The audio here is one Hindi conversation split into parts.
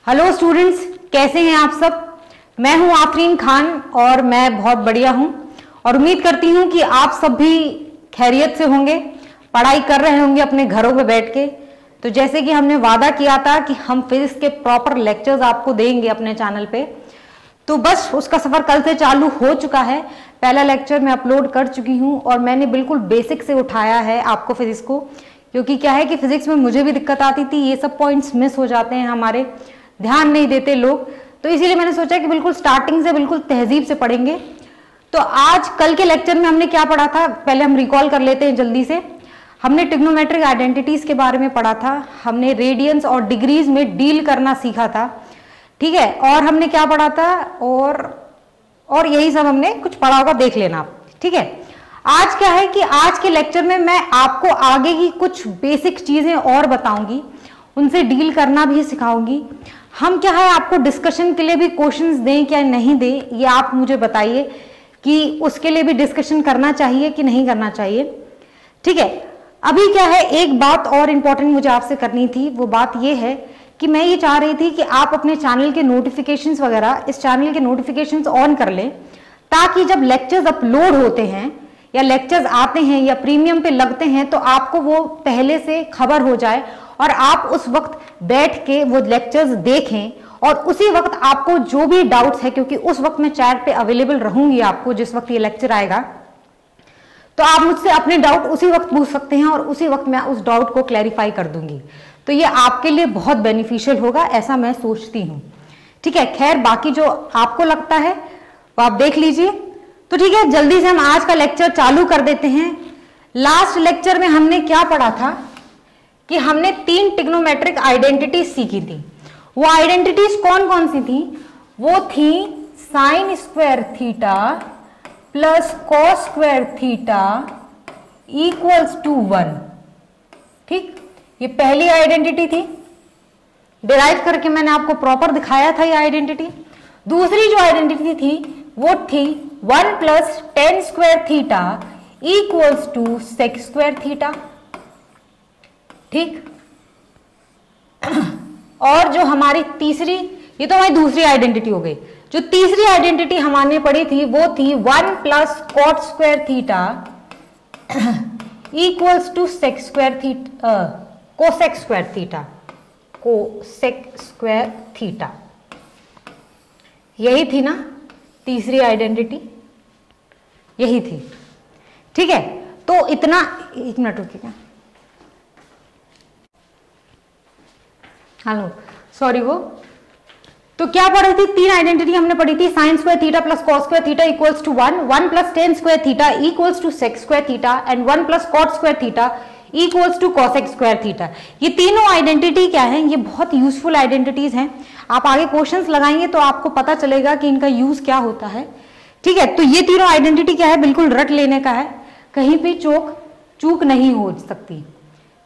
हेलो स्टूडेंट्स, कैसे हैं आप सब। मैं हूं आफरीन खान और मैं बहुत बढ़िया हूं और उम्मीद करती हूं कि आप सब भी खैरियत से होंगे, पढ़ाई कर रहे होंगे अपने घरों में बैठ के। तो जैसे कि हमने वादा किया था कि हम फिजिक्स के प्रॉपर लेक्चर्स आपको देंगे अपने चैनल पे, तो बस उसका सफर कल से चालू हो चुका है। पहला लेक्चर मैं अपलोड कर चुकी हूं और मैंने बिल्कुल बेसिक से उठाया है आपको फिजिक्स को, क्योंकि क्या है कि फिजिक्स में मुझे भी दिक्कत आती थी, ये सब पॉइंट्स मिस हो जाते हैं हमारे, ध्यान नहीं देते लोग, तो इसीलिए मैंने सोचा कि बिल्कुल स्टार्टिंग से बिल्कुल तहजीब से पढ़ेंगे। तो आज कल के लेक्चर में हमने क्या पढ़ा था, पहले हम रिकॉल कर लेते हैं जल्दी से। हमने ट्रिग्नोमेट्रिक आइडेंटिटीज के बारे में पढ़ा था, हमने रेडियंस और डिग्रीज में डील करना सीखा था, ठीक है। और हमने क्या पढ़ा था, और यही सब हमने कुछ पढ़ा होगा, देख लेना आप, ठीक है। आज क्या है कि आज के लेक्चर में मैं आपको आगे की कुछ बेसिक चीजें और बताऊंगी, उनसे डील करना भी सिखाऊंगी। हम क्या है आपको डिस्कशन के लिए भी क्वेश्चंस दें क्या नहीं दें, ये आप मुझे बताइए कि उसके लिए भी डिस्कशन करना चाहिए कि नहीं करना चाहिए, ठीक है। अभी क्या है, एक बात और इंपॉर्टेंट मुझे आपसे करनी थी, वो बात ये है कि मैं ये चाह रही थी कि आप अपने चैनल के नोटिफिकेशंस वगैरह, इस चैनल के नोटिफिकेशंस ऑन कर लें, ताकि जब लेक्चर्स अपलोड होते हैं या लेक्चर्स आते हैं या प्रीमियम पे लगते हैं तो आपको वो पहले से खबर हो जाए और आप उस वक्त बैठ के वो लेक्चर्स देखें और उसी वक्त आपको जो भी डाउट्स है, क्योंकि उस वक्त मैं चैट पे अवेलेबल रहूंगी आपको जिस वक्त ये लेक्चर आएगा, तो आप मुझसे अपने डाउट उसी वक्त पूछ सकते हैं और उसी वक्त मैं उस डाउट को क्लैरिफाई कर दूंगी। तो ये आपके लिए बहुत बेनिफिशियल होगा, ऐसा मैं सोचती हूँ, ठीक है। खैर बाकी जो आपको लगता है वो आप देख लीजिए। तो ठीक है, जल्दी से हम आज का लेक्चर चालू कर देते हैं। लास्ट लेक्चर में हमने क्या पढ़ा था कि हमने 3 ट्रिग्नोमेट्रिक आइडेंटिटीज सीखी थी। वो आइडेंटिटीज कौन कौन सी थी, वो थी sine square theta plus cos square theta equals to 1, ठीक। ये पहली आइडेंटिटी थी, डिराइव करके मैंने आपको प्रॉपर दिखाया था ये आइडेंटिटी। दूसरी जो आइडेंटिटी थी वो थी 1 plus tan square theta equals to sec square theta, ठीक। और जो हमारी तीसरी, ये तो हमारी दूसरी आइडेंटिटी हो गई। जो तीसरी आइडेंटिटी हमने पढ़ी थी वो थी 1 plus cot square theta equals to sec square theta, cosec square theta, cosec square theta. यही थी ना तीसरी आइडेंटिटी, यही थी, ठीक है। तो इतना, एक मिनट रुकिएगा, हेलो सॉरी। वो तो क्या पढ़ी थी, 3 आइडेंटिटी हमने पढ़ी थी, sine square theta plus cos square theta equals to 1, 1 plus tan square theta equals to sec square theta and 1 plus cot square theta equals to cosec square theta. ये तीनों आइडेंटिटी क्या है, ये बहुत यूजफुल आइडेंटिटीज हैं। आप आगे क्वेश्चंस लगाएंगे तो आपको पता चलेगा कि इनका यूज क्या होता है, ठीक है। तो ये तीनों आइडेंटिटी क्या है, बिल्कुल रट लेने का है, कहीं भी चूक नहीं हो सकती,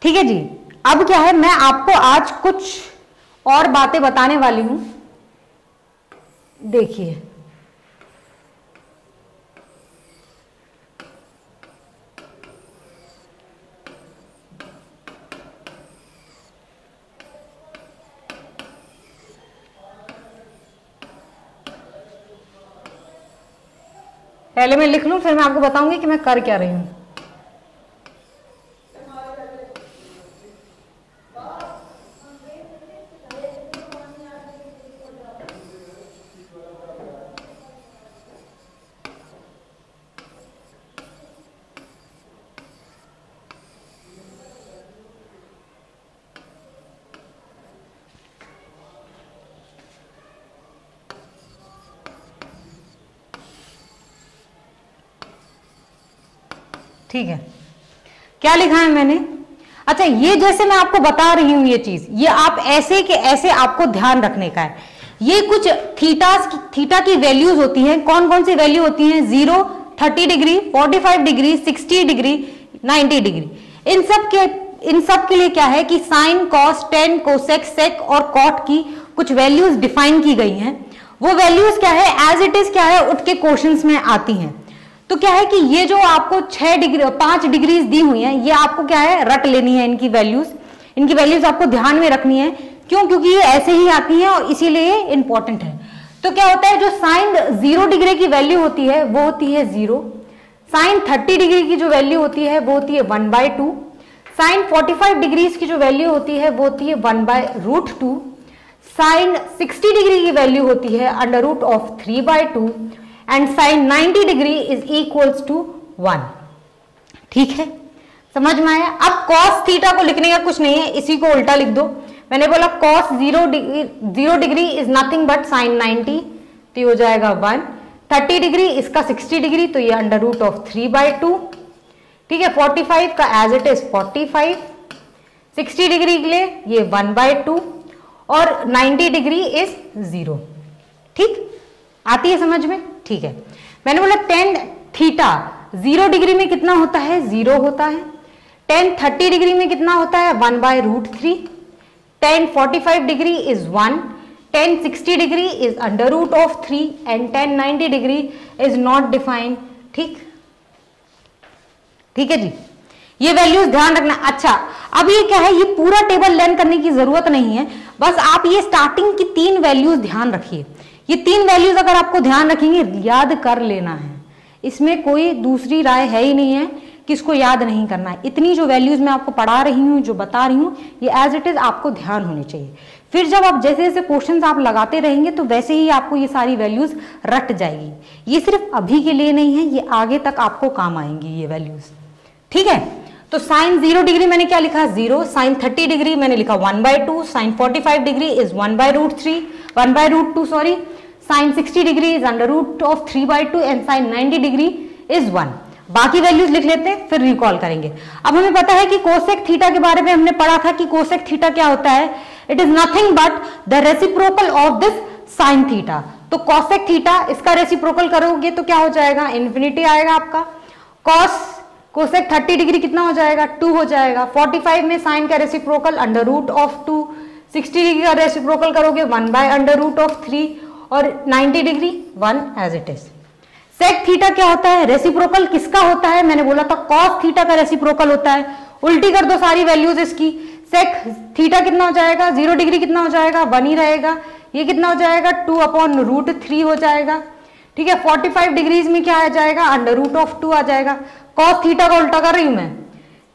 ठीक है जी। अब क्या है, मैं आपको आज कुछ और बातें बताने वाली हूं, देखिए। पहले मैं लिख लूं, फिर मैं आपको बताऊंगी कि मैं कर क्या रही हूं। ठीक है, क्या लिखा है मैंने, अच्छा ये जैसे मैं आपको बता रही हूं ये चीज, ये आप ऐसे के ऐसे आपको ध्यान रखने का है। ये कुछ थीटा की वैल्यूज होती हैं, कौन कौन सी वैल्यू होती हैं, 0, 30 डिग्री, 45 डिग्री, 60 डिग्री, 90 डिग्री। इन सब के लिए क्या है कि साइन, कॉस, टेन, कोसेक, सेक और कॉट की कुछ वैल्यूज डिफाइन की गई हैं। वो वैल्यूज क्या है, एज इट इज क्या है, उठ के क्वेश्चंस में आती हैं। तो क्या है कि ये जो आपको 5 डिग्रीज दी हुई हैं, ये आपको क्या है रट लेनी है, इनकी वैल्यूज आपको ध्यान में रखनी है। क्यों? क्योंकि ये ऐसे ही आती है और इसीलिए इंपॉर्टेंट है। तो क्या होता है, जो साइन 0 डिग्री की वैल्यू होती है वो होती है 0, साइन 30 डिग्री की जो वैल्यू होती है वो होती है 1/2, साइन 45 डिग्रीज की जो वैल्यू होती है वो होती है 1/√2, साइन 60 डिग्री की वैल्यू होती है √3/2 and sine 90 degree is equals to 1। ठीक है, समझ में आया? अब cos थीटा को लिखने का कुछ नहीं है, इसी को उल्टा लिख दो। मैंने बोला cos 0 degree is nothing but sine 90, तो ये हो जाएगा 1, 30 डिग्री इसका 60 डिग्री, तो ये √3/2। ठीक है, 45 का एज इट इज 45, 60 डिग्री के लिए ये 1/2 और 90 डिग्री इज 0। ठीक, आती है समझ में? ठीक है, मैंने बोला tan थीटा 0 डिग्री में कितना होता है? 0 होता है। tan 30 डिग्री में कितना होता है? 1/√3। tan 45 degree is 1, tan 60 degree is √3 and tan 90 degree is not defined. ठीक, ठीक है जी, ये वैल्यूज ध्यान रखना। अच्छा, अब ये क्या है, ये पूरा टेबल लर्न करने की जरूरत नहीं है, बस आप ये स्टार्टिंग की 3 वैल्यूज ध्यान रखिए। ये 3 वैल्यूज अगर आपको ध्यान रखेंगे, याद कर लेना है, इसमें कोई दूसरी राय है ही नहीं है कि इसको याद नहीं करना है। इतनी जो वैल्यूज मैं आपको पढ़ा रही हूँ, जो बता रही हूँ, ये एज इट इज आपको ध्यान होनी चाहिए। फिर जब आप जैसे जैसे क्वेश्चंस आप लगाते रहेंगे तो वैसे ही आपको ये सारी वैल्यूज रट जाएगी। ये सिर्फ अभी के लिए नहीं है, ये आगे तक आपको काम आएंगी ये वैल्यूज। ठीक है, तो साइन 0 डिग्री मैंने क्या लिखा? 0, साइन 30 डिग्री मैंने लिखा 1/2, sine 45 degree is 1/√2 sorry, sine 60 degree is √3/2 and sine 90 degree is 1। बाकी वैल्यूज लिख लेते हैं, फिर रिकॉल करेंगे। अब हमें पता है कि कोसेक थीटा के बारे में हमने पढ़ा था कि कोसेक थीटा क्या होता है, it is nothing but the reciprocal of this sine theta. तो कोसेक थीटा, इसका रेसिप्रोकल करोगे तो क्या हो जाएगा? इन्फिनिटी आएगा आपका। कोसेक 30 डिग्री कितना हो जाएगा? 2 हो जाएगा। 45 में साइन का रेसिप्रोकल √2, 60 डिग्री का रेसिप्रोकल करोगे 1/√3 और 90 degree 1 as it is. Sec theta क्या होता है? रेसिप्रोकल किसका होता है? मैंने बोला था कॉस थीटा का रेसिप्रोकल होता है। उल्टी कर दो सारी वैल्यूज इसकी। सेक थीटा कितना हो जाएगा? 0 डिग्री कितना हो जाएगा? 1 ही रहेगा। ये कितना हो जाएगा? 2/√3 हो जाएगा। ठीक है, 45 डिग्रीज में क्या आ जाएगा? √2 आ जाएगा। कॉस थीटा का उल्टा कर रही हूं मैं।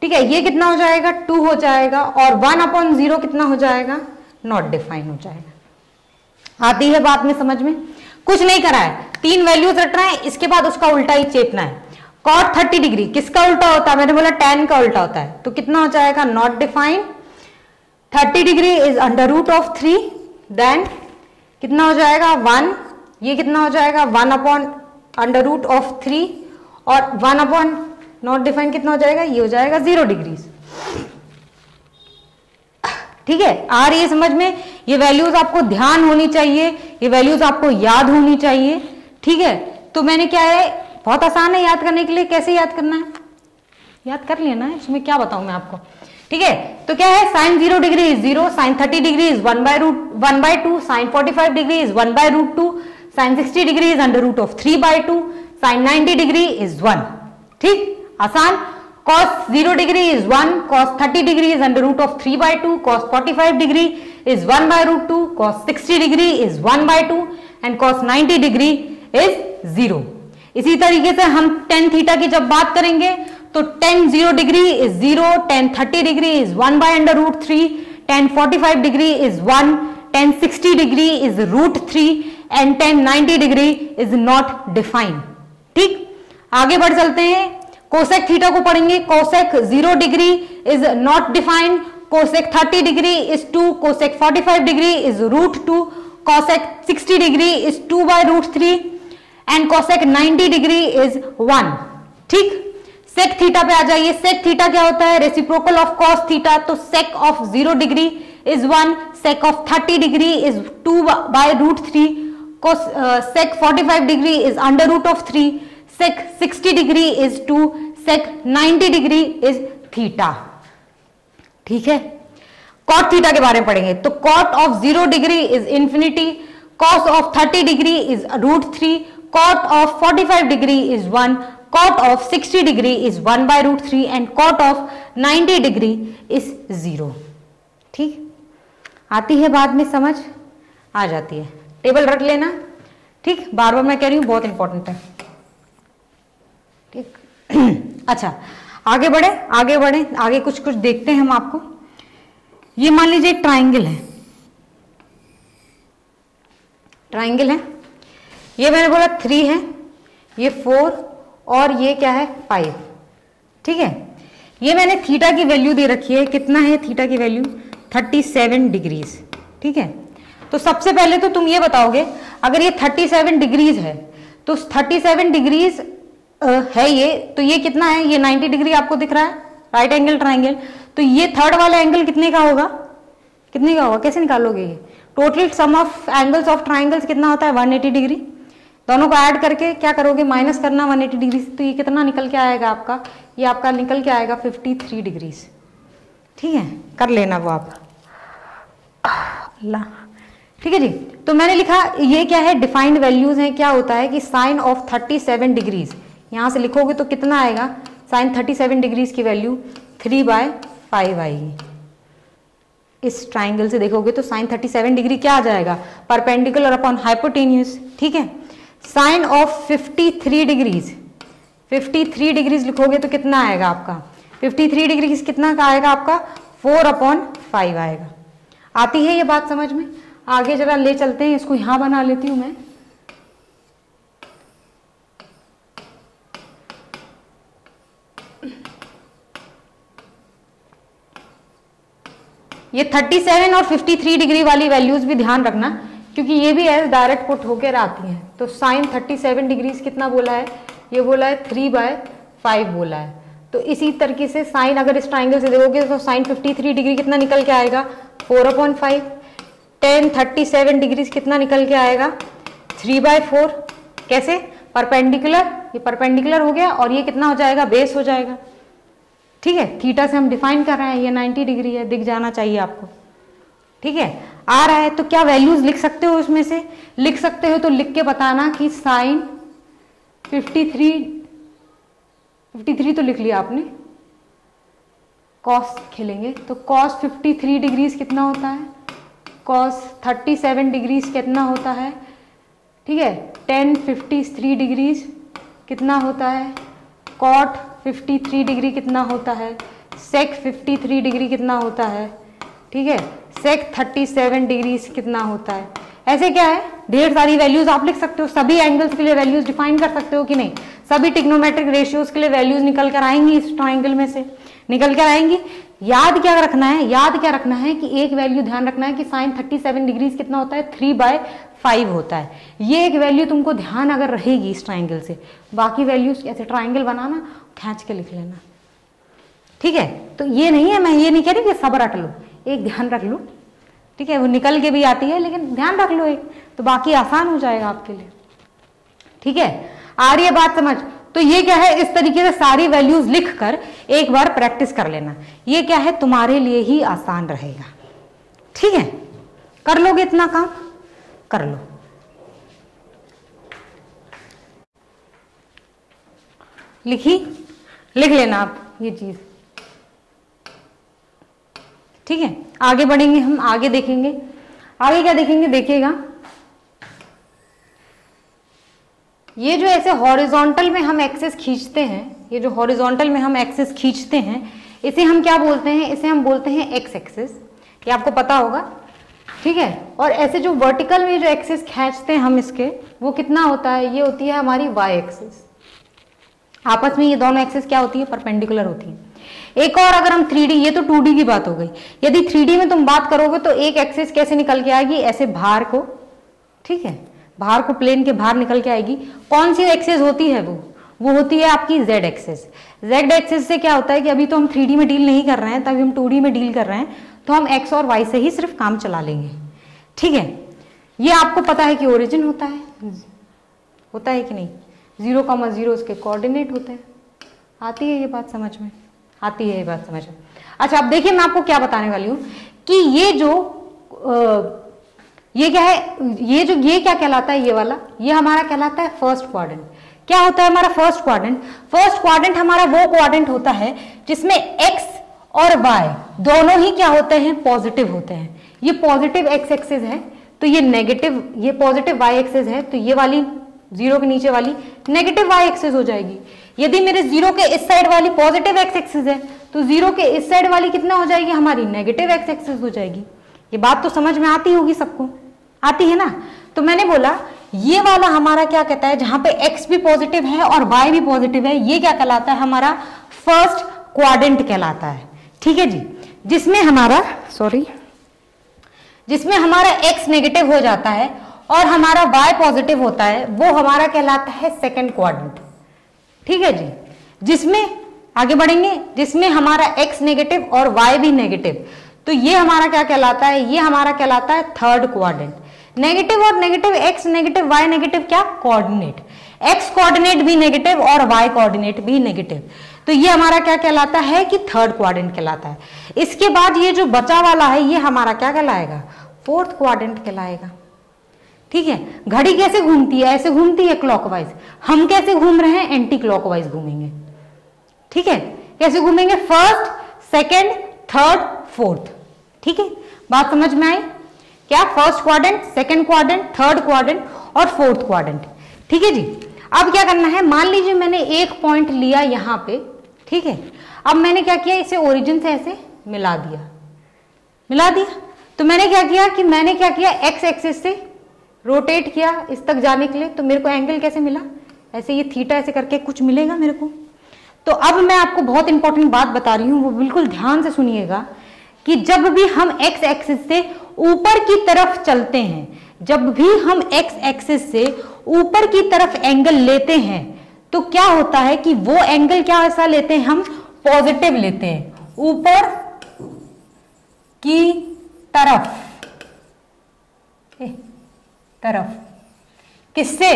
ठीक है, ये कितना हो जाएगा? 2 हो जाएगा और 1/0 कितना हो जाएगा? नॉट डिफाइन हो जाएगा। आती है बात में समझ में? कुछ नहीं करा है, 3 वैल्यूज रटना है, इसके बाद उसका उल्टा ही चेपना है। कॉट 30 डिग्री किसका उल्टा होता है? मैंने बोला tan का उल्टा होता है, तो कितना हो जाएगा? Not define. 30 degree is √3, then कितना हो जाएगा? 1। ये कितना हो जाएगा? 1/√3 और 1/ नॉट डिफाइन कितना हो जाएगा? ये हो जाएगा 0 डिग्रीज। ठीक है, आ रही है समझ में? ये वैल्यूज आपको ध्यान होनी चाहिए, ये वैल्यूज आपको याद होनी चाहिए। ठीक है, तो मैंने क्या है, बहुत आसान है याद करने के लिए। कैसे याद करना है? याद कर लेना है, इसमें क्या बताऊं मैं आपको। ठीक है, तो क्या है? Sine 0 degree is 0, sine 30 degree is 1/2, sine 45 degree is 1/√2, sine 60 degree is √3/2, sine 90 degree is 1। ठीक, आसान। cos 0 degree is 1, cos 30 degree is √3/2, cos 45 degree is 1/√2, cos 60 degree is 1/2 and cos 90 degree is 0। इसी तरीके से हम tan थीटा की जब बात करेंगे तो tan 0 degree is 0, tan 30 degree is 1/√3, tan 45 degree is 1, tan 60 degree is √3 and tan 90 degree is not defined. ठीक, आगे बढ़ चलते हैं। कोसेक थीटा को पढ़ेंगे। Cosec 0 degree is not defined, cosec 30 degree is 2, cosec 45 degree is √2, cosec 60 degree is 2/√3 and cosec 90 degree is 1। ठीक, सेक थीटा पे आ जाइए। सेक थीटा क्या होता है? Reciprocal of cos theta. तो sec of 0 degree is 1, sec of 30 degree is 2/√3, sec 45 degree is √3, sec 60 degree is 2, sec 90 degree is theta. ठीक है, cot थीटा के बारे में पढ़ेंगे। तो cot of 0 degree is infinity, cos of 30 degree is √3, cot of 45 degree is 1, cot of 60 degree is 1/√3 and cot of 90 degree is 0। ठीक, आती है बाद में समझ आ जाती है। टेबल रख लेना, ठीक, बार बार मैं कह रही हूँ, बहुत इंपॉर्टेंट है, ठीक। अच्छा आगे बढ़े, आगे बढ़े, आगे कुछ कुछ देखते हैं हम आपको। ये मान लीजिए एक ट्राइंगल है, ट्राइंगल है, ये मैंने बोला 3 है, ये 4 और ये क्या है 5, ठीक है। ये मैंने थीटा की वैल्यू दे रखी है, कितना है थीटा की वैल्यू 37 डिग्रीज, ठीक है। तो सबसे पहले तो तुम ये बताओगे, अगर ये 37 डिग्रीज है तो 37 डिग्रीज है ये, तो ये कितना है, ये 90 डिग्री आपको दिख रहा है, राइट एंगल ट्राइंगल, तो ये थर्ड वाला एंगल कितने का होगा, कितने का होगा, कैसे निकालोगे, ये total sum of angles of triangles कितना होता है 180 डिग्री, दोनों को ऐड करके क्या करोगे, माइनस करना 180 डिग्री, तो ये कितना निकल के आएगा आपका, ये आपका निकल के आएगा 53 डिग्रीज, ठीक है, कर लेना वो आप, अल्लाह, ठीक है जी। तो मैंने लिखा ये क्या है, डिफाइंड वैल्यूज हैं, क्या होता है कि साइन ऑफ 37 डिग्रीज, यहां से लिखोगे तो कितना आएगा, साइन 37 डिग्रीज की वैल्यू 3/5 आएगी। इस ट्राइंगल से देखोगे तो साइन 37 डिग्री क्या आ जाएगा, परपेंडिकुलर अपॉन हाइपोटेन्यूज, ठीक है। साइन ऑफ 53 डिग्रीज, 53 डिग्रीज लिखोगे तो कितना आएगा आपका, 53 डिग्रीज कितना का आएगा आपका 4/5 आएगा। आती है ये बात समझ में? आगे जरा ले चलते हैं, इसको यहां बना लेती हूं मैं, ये 37 और 53 डिग्री वाली वैल्यूज भी ध्यान रखना, क्योंकि ये भी एज डायरेक्ट पुट होकर आती हैं। तो साइन 37 डिग्रीज कितना बोला है, ये बोला है 3/5 बोला है। तो इसी तरीके से साइन अगर इस ट्राइंगल से देखोगे तो साइन 53 डिग्री कितना निकल के आएगा 4/5, टेन 37 डिग्रीज कितना निकल के आएगा 3/4, कैसे, परपेंडिकुलर, ये परपेंडिकुलर हो गया और ये कितना हो जाएगा, बेस हो जाएगा, ठीक है। थीटा से हम डिफाइन कर रहे हैं, ये 90 डिग्री है, दिख जाना चाहिए आपको, ठीक है। आ रहा है तो क्या वैल्यूज लिख सकते हो, उसमें से लिख सकते हो तो लिख के बताना कि साइन 53 तो लिख लिया आपने, कॉस खेलेंगे तो कॉस 53 डिग्रीज कितना होता है, कॉस 37 डिग्रीज कितना होता है, ठीक है, टेन 53 डिग्रीज कितना होता है, कॉट 53 डिग्री कितना होता है, सेक 53 डिग्री कितना होता है, ठीक है, सेक 37 डिग्रीज कितना होता है। ऐसे क्या है, ढेर सारी वैल्यूज आप लिख सकते हो, सभी एंगल्स के लिए वैल्यूज डिफाइन कर सकते हो कि नहीं, सभी ट्रिग्नोमेट्रिक रेशियोज के लिए वैल्यूज निकल कर आएंगी, इस ट्राइंगल में से निकल कर आएंगी। याद क्या रखना है, याद क्या रखना है कि एक वैल्यू ध्यान रखना है कि साइन 37 डिग्रीज कितना होता है 3/5 होता है। ये एक वैल्यू तुमको ध्यान अगर रहेगी इस ट्राइंगल से, बाकी वैल्यूज ऐसे ट्राइंगल बनाना, खींच के लिख लेना, ठीक है। तो ये नहीं है, मैं ये नहीं कह रही कि सब रट लो, एक ध्यान रख लो, ठीक है, वो निकल के भी आती है लेकिन ध्यान रख लो एक, तो बाकी आसान हो जाएगा आपके लिए, ठीक है। आ रही है बात समझ? तो ये क्या है, इस तरीके से सारी वैल्यूज लिखकर एक बार प्रैक्टिस कर लेना, ये क्या है तुम्हारे लिए ही आसान रहेगा, ठीक है। कर लोगे इतना काम, कर लो। लिखी, लिख लेना आप ये चीज, ठीक है। आगे बढ़ेंगे हम, आगे देखेंगे, आगे क्या देखेंगे, देखिएगा ये जो ऐसे हॉरिजॉन्टल में हम एक्सेस खींचते हैं, ये जो हॉरिजॉन्टल में हम एक्सेस खींचते हैं, इसे हम क्या बोलते हैं, इसे हम बोलते हैं एक्स एक्सेस, ये आपको पता होगा, ठीक है। और ऐसे जो वर्टिकल में जो एक्सेस खींचते हैं हम इसके, वो कितना होता है, ये होती है हमारी वाई एक्सेस। आपस में ये दोनों एक्सेस क्या होती है, परपेंडिकुलर होती है। एक और अगर हम 3D, ये तो 2D की बात हो गई, यदि 3D में तुम बात करोगे तो एक एक्सेस कैसे निकल के आएगी, ऐसे बाहर को, ठीक है, बाहर को प्लेन के बाहर निकल के आएगी। कौन सी एक्सेस होती है वो होती है आपकी जेड एक्सेस। जेड एक्सेस से क्या होता है कि अभी तो हम 3D में डील नहीं कर रहे हैं, तभी हम 2D में डील कर रहे हैं, तो हम एक्स और वाई से ही सिर्फ काम चला लेंगे, ठीक है। ये आपको पता है कि ओरिजिन होता है कि नहीं, 0,0 उसके कोऑर्डिनेट होते हैं। आती है ये बात समझ में, आती है ये बात समझ में। अच्छा अब देखिए, मैं आपको क्या बताने वाली हूं कि ये क्या है, ये क्या कहलाता है, ये वाला, ये हमारा कहलाता है फर्स्ट क्वाड्रेंट। क्या होता है हमारा फर्स्ट क्वाड्रेंट? फर्स्ट क्वाड्रेंट हमारा वो क्वाड्रेंट होता है जिसमें एक्स और y दोनों ही क्या होते हैं, पॉजिटिव होते हैं। ये पॉजिटिव x एक्सिस है तो ये नेगेटिव, ये पॉजिटिव y एक्सिस है तो ये वाली जीरो के नीचे वाली नेगेटिव y एक्सिस हो जाएगी। यदि मेरे जीरो के इस साइड वाली पॉजिटिव x एक्सिस है तो जीरो के इस साइड वाली कितना हो जाएगी, हमारी नेगेटिव x एक्सिस हो जाएगी। ये बात तो समझ में आती होगी सबको, आती है ना। तो मैंने बोला ये वाला हमारा क्या कहता है, जहां पे x भी पॉजिटिव है और y भी पॉजिटिव है, ये क्या कहलाता है, हमारा फर्स्ट क्वाड्रेंट कहलाता है। ठीक है जी, जिसमें हमारा जिसमें हमारा x नेगेटिव हो जाता है और हमारा y पॉजिटिव होता है, वो हमारा कहलाता है सेकंड क्वाड्रेंट। ठीक है जी, जिसमें आगे बढ़ेंगे, जिसमें हमारा x नेगेटिव और y भी नेगेटिव, तो ये हमारा क्या कहलाता है, ये हमारा कहलाता है थर्ड क्वाड्रेंट। नेगेटिव और negative, x negative y negative, क्या कोऑर्डिनेट, x कोऑर्डिनेट भी नेगेटिव और y कोऑर्डिनेट भी नेगेटिव, तो ये हमारा क्या कहलाता है कि थर्ड क्वाड्रेंट कहलाता है। इसके बाद ये जो बचा वाला है ये हमारा क्या कहलाएगा, फोर्थ क्वाड्रेंट कहलाएगा। ठीक है, घड़ी कैसे घूमती है, ऐसे घूमती है क्लॉकवाइज, हम कैसे घूम रहे हैं, एंटी क्लॉकवाइज घूमेंगे। ठीक है, कैसे घूमेंगे, फर्स्ट सेकंड थर्ड फोर्थ। ठीक है, बात समझ में आई क्या, first quadrant, second quadrant, third quadrant और फोर्थ क्वाड्रेंट। ठीक है जी, अब क्या करना है, मान लीजिए मैंने एक पॉइंट लिया यहां पे। ठीक है, अब मैंने क्या किया, इसे ओरिजिन से ऐसे मिला दिया। तो मैंने क्या किया एक्स एक्सिस से रोटेट किया इस तक जाने के लिए, तो मेरे को एंगल कैसे मिला, ऐसे ये थीटा ऐसे करके कुछ मिलेगा मेरे को। तो अब मैं आपको बहुत इंपॉर्टेंट बात बता रही हूं, वो बिल्कुल ध्यान से सुनिएगा कि जब भी हम एक्स एक्सिस से ऊपर की तरफ चलते हैं, जब भी हम एक्स एक्सिस से ऊपर की तरफ एंगल लेते हैं, तो क्या होता है कि वो एंगल क्या ऐसा लेते हैं, हम पॉजिटिव लेते हैं, ऊपर की तरफ किससे,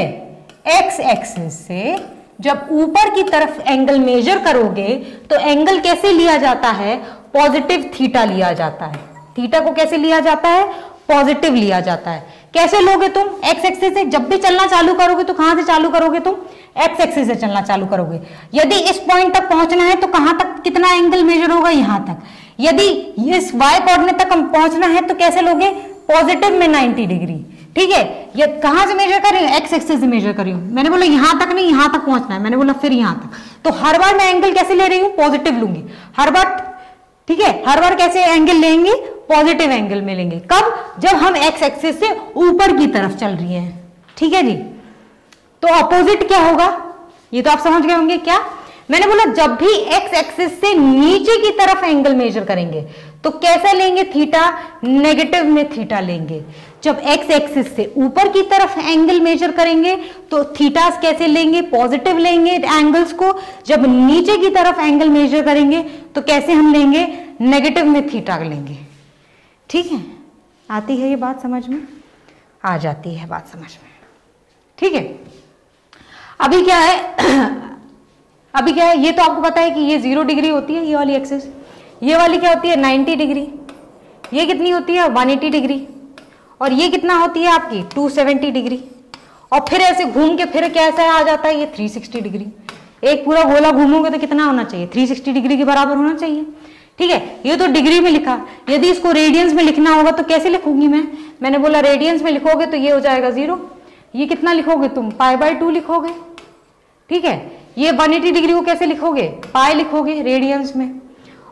एक्स एक्सिस से जब ऊपर की तरफ एंगल मेजर करोगे तो एंगल कैसे लिया जाता है, पॉजिटिव थीटा लिया जाता है। थीटा को कैसे लिया जाता है, पॉजिटिव लिया जाता है। कैसे लोगे तुम, एक्स एक्सिस से जब भी चलना चालू करोगे तो कहां से चालू करोगे तुम, एक्स एक्सिस से चलना चालू करोगे। यदि इस पॉइंट तक पहुंचना है तो कहां तक कितना एंगल मेजर होगा, यहां तक। यदि इस y कोऑर्डिनेट तक हम पहुंचना है तो कैसे लोगे, पॉजिटिव में 90 डिग्री। ठीक है, ये कहां से मेजर कर रही हूं, एक्स एक्सिस से मेजर कर रही हूं। मैंने बोला यहां तक नहीं, यहां तक पहुंचना है, मैंने बोला फिर यहां तक। तो हर बार मैं एंगल कैसे ले रही हूं, पॉजिटिव लूंगी हर बार। ठीक है, हर बार कैसे एंगल लेंगे, पॉजिटिव एंगल में लेंगे। कब, जब हम एक्स एक्सिस से ऊपर की तरफ चल रही हैं। ठीक है जी, तो ऑपोजिट क्या होगा, ये तो आप समझ गए होंगे। क्या मैंने बोला, जब भी एक्स एक्सिस से नीचे की तरफ एंगल मेजर करेंगे तो कैसा लेंगे, थीटा, नेगेटिव में थीटा लेंगे। जब एक्स एक्सिस से ऊपर की तरफ एंगल मेजर करेंगे तो थीटा कैसे लेंगे, पॉजिटिव लेंगे एंगल्स को। जब नीचे की तरफ एंगल मेजर करेंगे तो कैसे हम लेंगे, नेगेटिव में थीटा लेंगे। ठीक है, आती है ये बात समझ में, आ जाती है बात समझ में। ठीक है, अभी क्या है, ये तो आपको पता है कि ये 0 डिग्री होती है, ये वाली एक्सिस। ये वाली क्या होती है, 90 डिग्री। ये कितनी होती है, 180 डिग्री। और ये कितना होती है आपकी, 270 डिग्री। और फिर ऐसे घूम के फिर कैसा आ जाता है, ये 360 डिग्री। एक पूरा गोला घूमोगे तो कितना होना चाहिए, 360 डिग्री के बराबर होना चाहिए। ठीक है, ये तो डिग्री में लिखा। यदि इसको रेडियंस में लिखना होगा तो कैसे लिखूंगी मैंने बोला रेडियंस में लिखोगे तो ये हो जाएगा 0। ये कितना लिखोगे तुम, π/2 लिखोगे। ठीक है, ये 180 डिग्री को कैसे लिखोगे, पाई लिखोगे रेडियंस में।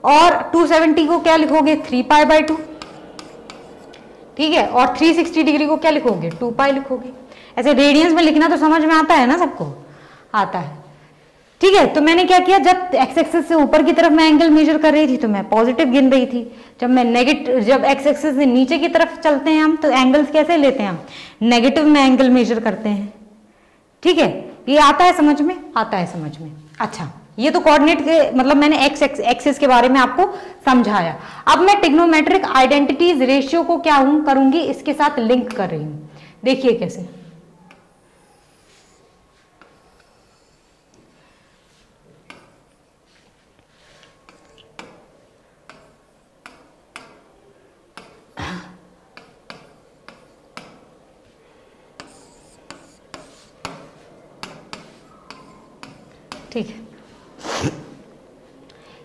और 270 को क्या लिखोगे, 3π/2। ठीक है, और 360 डिग्री को क्या लिखोगे, 2π लिखोगे। ऐसे रेडियंस में लिखना तो समझ में आता है ना, सबको आता है। ठीक है, तो मैंने क्या किया, जब एक्स एक्सिस से ऊपर की तरफ मैं एंगल मेजर कर रही थी तो मैं पॉजिटिव गिन रही थी। जब एक्स एक्सिस से नीचे की तरफ चलते हैं हम तो एंगल्स कैसे लेते हैं हम, नेगेटिव में एंगल मेजर करते हैं। ठीक है, ये आता है समझ में, आता है समझ में। अच्छा, ये तो कोऑर्डिनेट के मतलब मैंने एक्स एक्सिस के बारे में आपको समझाया। अब मैं ट्रिग्नोमेट्रिक आइडेंटिटीज रेशियो को क्या करूंगी, इसके साथ लिंक कर रही हूं। देखिए कैसे, ठीक है,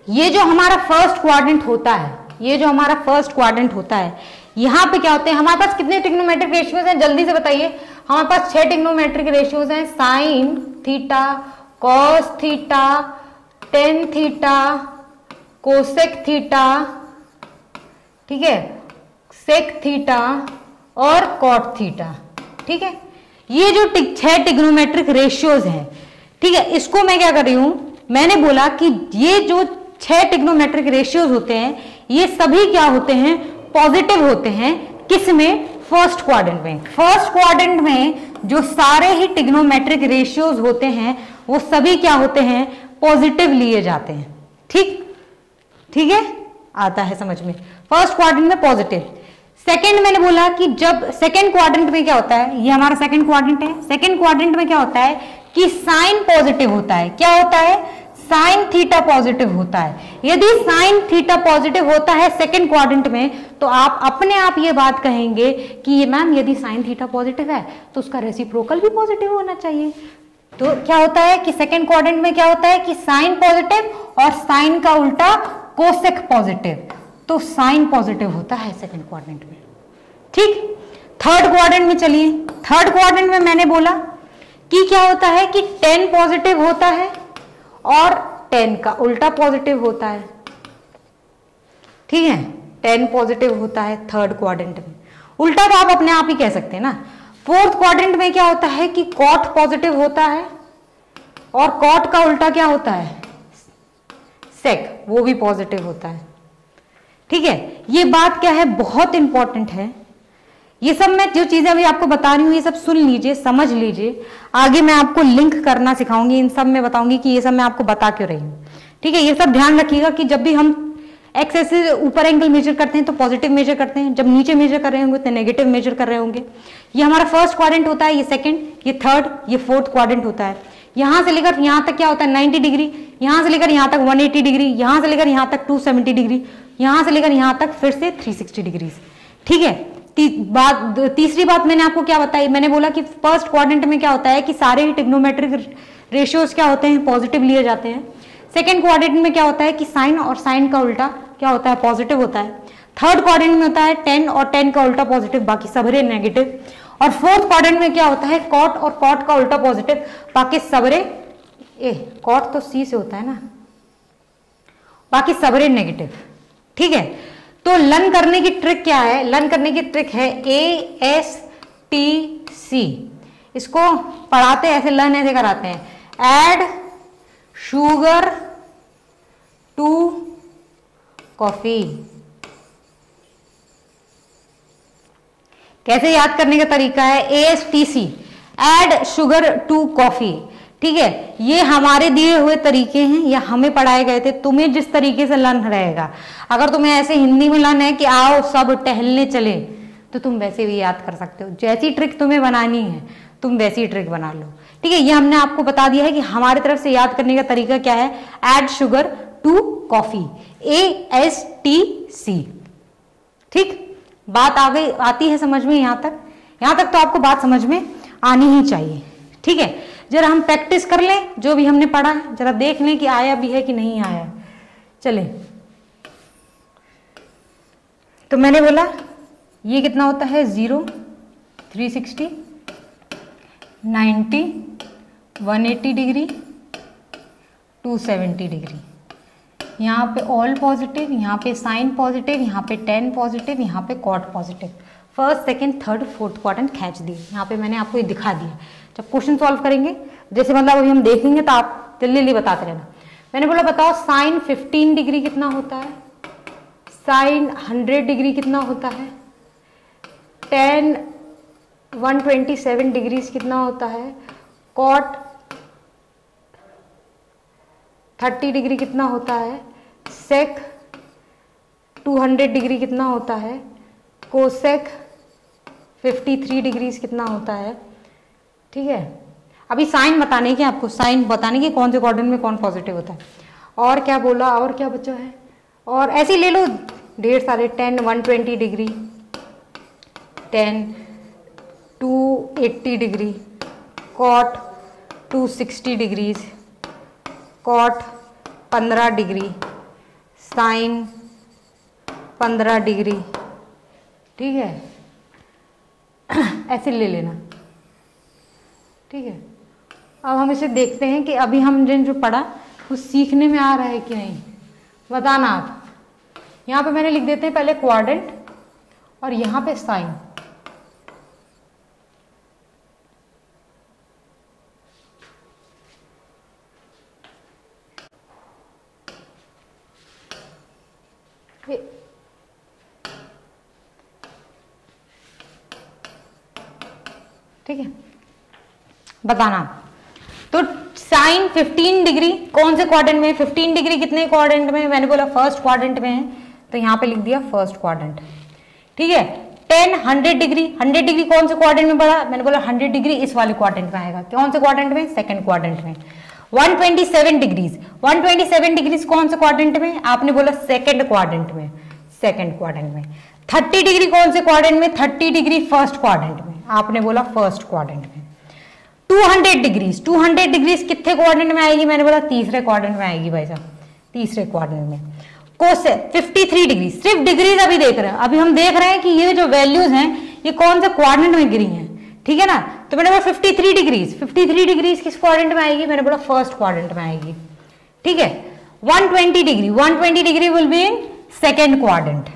ये जो हमारा फर्स्ट क्वाड्रेंट होता है, ये जो हमारा फर्स्ट क्वाड्रेंट होता है, यहाँ पे क्या होते हैं, हमारे पास कितने ट्रिग्नोमेट्रिक रेशियोज हैं, जल्दी से बताइए। हमारे पास 6 ट्रिग्नोमेट्रिक रेशियोज हैं, sine theta, cos theta, tan theta, cosec theta, ठीक है, सेक थीटा और कॉट थीटा, ठीक है। ये जो 6 ट्रिग्नोमेट्रिक रेशियोज हैं, ठीक है, इसको मैं क्या कर रही हूं, मैंने बोला कि ये जो 6 ट्रिग्नोमेट्रिक रेशियोज होते हैं, ये सभी क्या होते हैं, पॉजिटिव होते हैं। किस में, फर्स्ट क्वाड्रेंट में। फर्स्ट क्वाड्रेंट में जो सारे ही ट्रिग्नोमेट्रिक रेशियोज होते हैं वो सभी क्या होते हैं, पॉजिटिव लिए जाते हैं। ठीक है, आता है समझ में, फर्स्ट क्वाड्रेंट में पॉजिटिव। सेकंड मैंने बोला कि जब सेकंड क्वाड्रेंट में क्या होता है, ये हमारा सेकंड क्वाड्रेंट है, सेकंड क्वाड्रेंट में क्या होता है कि साइन पॉजिटिव होता है। क्या होता है, साइन थीटा पॉजिटिव होता है। यदि साइन थीटा पॉजिटिव होता है सेकंड क्वाड्रेंट में, तो आप अपने आप ये बात कहेंगे कि ये मैम यदि साइन थीटा पॉजिटिव है तो उसका रेसिप्रोकल भी पॉजिटिव होना चाहिए। तो क्या होता है कि सेकंड क्वाड्रेंट में क्या होता है कि साइन पॉजिटिव और साइन का उल्टा कोसेक पॉजिटिव, तो साइन पॉजिटिव होता है सेकंड क्वाड्रेंट में। ठीक, थर्ड क्वाड्रेंट में चलिए। थर्ड क्वाड्रेंट में मैंने बोला कि क्या होता है कि 10 पॉजिटिव होता है और 10 का उल्टा पॉजिटिव होता है। ठीक है, 10 पॉजिटिव होता है थर्ड क्वाड्रेंट में, उल्टा तो आप अपने आप ही कह सकते हैं ना। फोर्थ क्वाड्रेंट में क्या होता है कि कॉट पॉजिटिव होता है और कॉट का उल्टा क्या होता है, सेक, वो भी पॉजिटिव होता है। ठीक है, ये बात क्या है, बहुत इंपॉर्टेंट है। ये सब मैं जो चीजें अभी आपको बता रही हूँ ये सब सुन लीजिए, समझ लीजिए। आगे मैं आपको लिंक करना सिखाऊंगी, इन सब में बताऊंगी कि ये सब मैं आपको बता क्यों रही हूँ। ठीक है, ये सब ध्यान रखिएगा कि जब भी हम एक्स एक्सिस ऊपर एंगल मेजर करते हैं तो पॉजिटिव मेजर करते हैं, जब नीचे मेजर कर रहे होंगे तो नेगेटिव मेजर कर रहे होंगे। ये हमारा फर्स्ट क्वाड्रेंट होता है, ये सेकंड, ये थर्ड, ये फोर्थ क्वाड्रेंट होता है। यहां से लेकर यहां तक क्या होता है 90 डिग्री, यहां से लेकर यहां तक 180 डिग्री, यहां से लेकर यहां तक 270 डिग्री, यहां से लेकर यहां तक फिर से 360 डिग्री। ठीक है, तीसरी बात मैंने आपको क्या बताई, मैंने बोला कि फर्स्ट क्वाड्रेंट में क्या होता है कि सारे ही ट्रिग्नोमेट्रिक रेशियोज क्या होते हैं, पॉजिटिव लिए जाते हैं। सेकंड क्वाड्रेंट में क्या होता है कि साइन और साइन का उल्टा क्या होता है, पॉजिटिव होता है। थर्ड क्वाड्रेंट में होता है 10 और 10 का उल्टा पॉजिटिव, बाकी सबरे नेगेटिव। और फोर्थ क्वाड्रेंट में क्या होता है, कॉट और कॉट का उल्टा पॉजिटिव, बाकी सबरे, कॉट तो सी से होता है ना, बाकी सबरे नेगेटिव। ठीक है, तो लर्न करने की ट्रिक क्या है, लर्न करने की ट्रिक है ASTC। इसको पढ़ाते ऐसे, लर्न ऐसे कराते हैं, ऐड शुगर टू कॉफी। कैसे याद करने का तरीका है, ASTC, add sugar to coffee. ठीक है, ये हमारे दिए हुए तरीके हैं, या हमें पढ़ाए गए थे। तुम्हें जिस तरीके से लर्न रहेगा, अगर तुम्हें ऐसे हिंदी में लर्न है कि आओ सब टहलने चले, तो तुम वैसे भी याद कर सकते हो। जैसी ट्रिक तुम्हें बनानी है तुम वैसी ट्रिक बना लो। ठीक है, ये हमने आपको बता दिया है कि हमारी तरफ से याद करने का तरीका क्या है, add sugar to coffee, ASTC। ठीक, बात आ गई, आती है समझ में यहां तक? यहां तक तो आपको बात समझ में आनी ही चाहिए। ठीक है, जरा हम प्रैक्टिस कर लें जो भी हमने पढ़ा है, जरा देख लें कि आया भी है कि नहीं आया। चले, तो मैंने बोला ये कितना होता है, 0, 360, 90, 180 डिग्री, 270 डिग्री। यहाँ पे ऑल पॉजिटिव, यहाँ पे साइन पॉजिटिव, यहाँ पे 10 पॉजिटिव, यहाँ पे cot positive. First, second, third, fourth quadrant खींच दिए। यहाँ पे मैंने आपको ये दिखा दिया। जब क्वेश्चन सॉल्व करेंगे, जैसे मतलब अभी हम देखेंगे तो आप जल्दी बताते रहना। मैंने बोला बताओ साइन 15 डिग्री कितना होता है, साइन 100 डिग्री कितना होता है, टेन 127 डिग्री कितना होता है, कॉट 30 डिग्री कितना होता है, सेक 200 डिग्री कितना होता है, कोसेक 53 डिग्री कितना होता है। ठीक है, अभी साइन बताने के, आपको साइन बताने के कौन से क्वाड्रेंट में कौन पॉजिटिव होता है। और क्या बोला, और क्या बचा है, और ऐसे ही ले लो ढेर सारे, 10 120 degree, 10 280 degree, cot 260 degrees, cot 15 degree, sine 15 degree, ठीक है, ऐसे ले लेना, ठीक है। अब हम इसे देखते हैं कि अभी हमने जो पढ़ा वो सीखने में आ रहा है कि नहीं, बताना आप। यहाँ पे मैंने लिख देते हैं पहले क्वाड्रेंट और यहाँ पे साइन। ठीक है, बताना। तो साइन 15 डिग्री कौन से क्वाड्रेंट में? 15 डिग्री कितने क्वाड्रेंट में? मैंने बोला फर्स्ट क्वाड्रेंट में है, तो यहाँ पे लिख दिया फर्स्ट क्वाड्रेंट, ठीक है। 10 100 डिग्री, 100 डिग्री कौन से क्वाड्रेंट में पड़ा? मैंने बोला 100 डिग्री इस वाले क्वाड्रेंट में आएगा। कौन से क्वाड्रेंट में? सेकंड क्वाड्रेंट में। 127 डिग्रीज, 127 डिग्रीज कौन से क्वाड्रेंट में? आपने बोला सेकंड क्वाड्रेंट में, सेकंड क्वाड्रेंट में। 30 डिग्री कौन से क्वाड्रेंट में? 30 डिग्री फर्स्ट क्वाड्रेंट में, आपने बोला फर्स्ट क्वाड्रेंट में। 200 डिग्रीज, 200 डिग्रीज कितने क्वाड्रेंट में आएगी? मैंने बोला तीसरे क्वाड्रेंट में आएगी भाई साहब, तीसरे क्वाड्रेंट में। कोसेक 53 डिग्री, सिर्फ डिग्रीज अभी देख रहे हैं, अभी हम देख रहे हैं कि ये जो वैल्यूज हैं ये कौन से क्वाड्रेंट में गिरी हैं, ठीक है ना। तो मैंने बोला 53 डिग्रीज, 53 डिग्रीज किस क्वाड्रेंट में आएगी? मैंने बोला फर्स्ट क्वाड्रेंट में आएगी, ठीक है। 120 degree, 120 degree will be in second quadrant.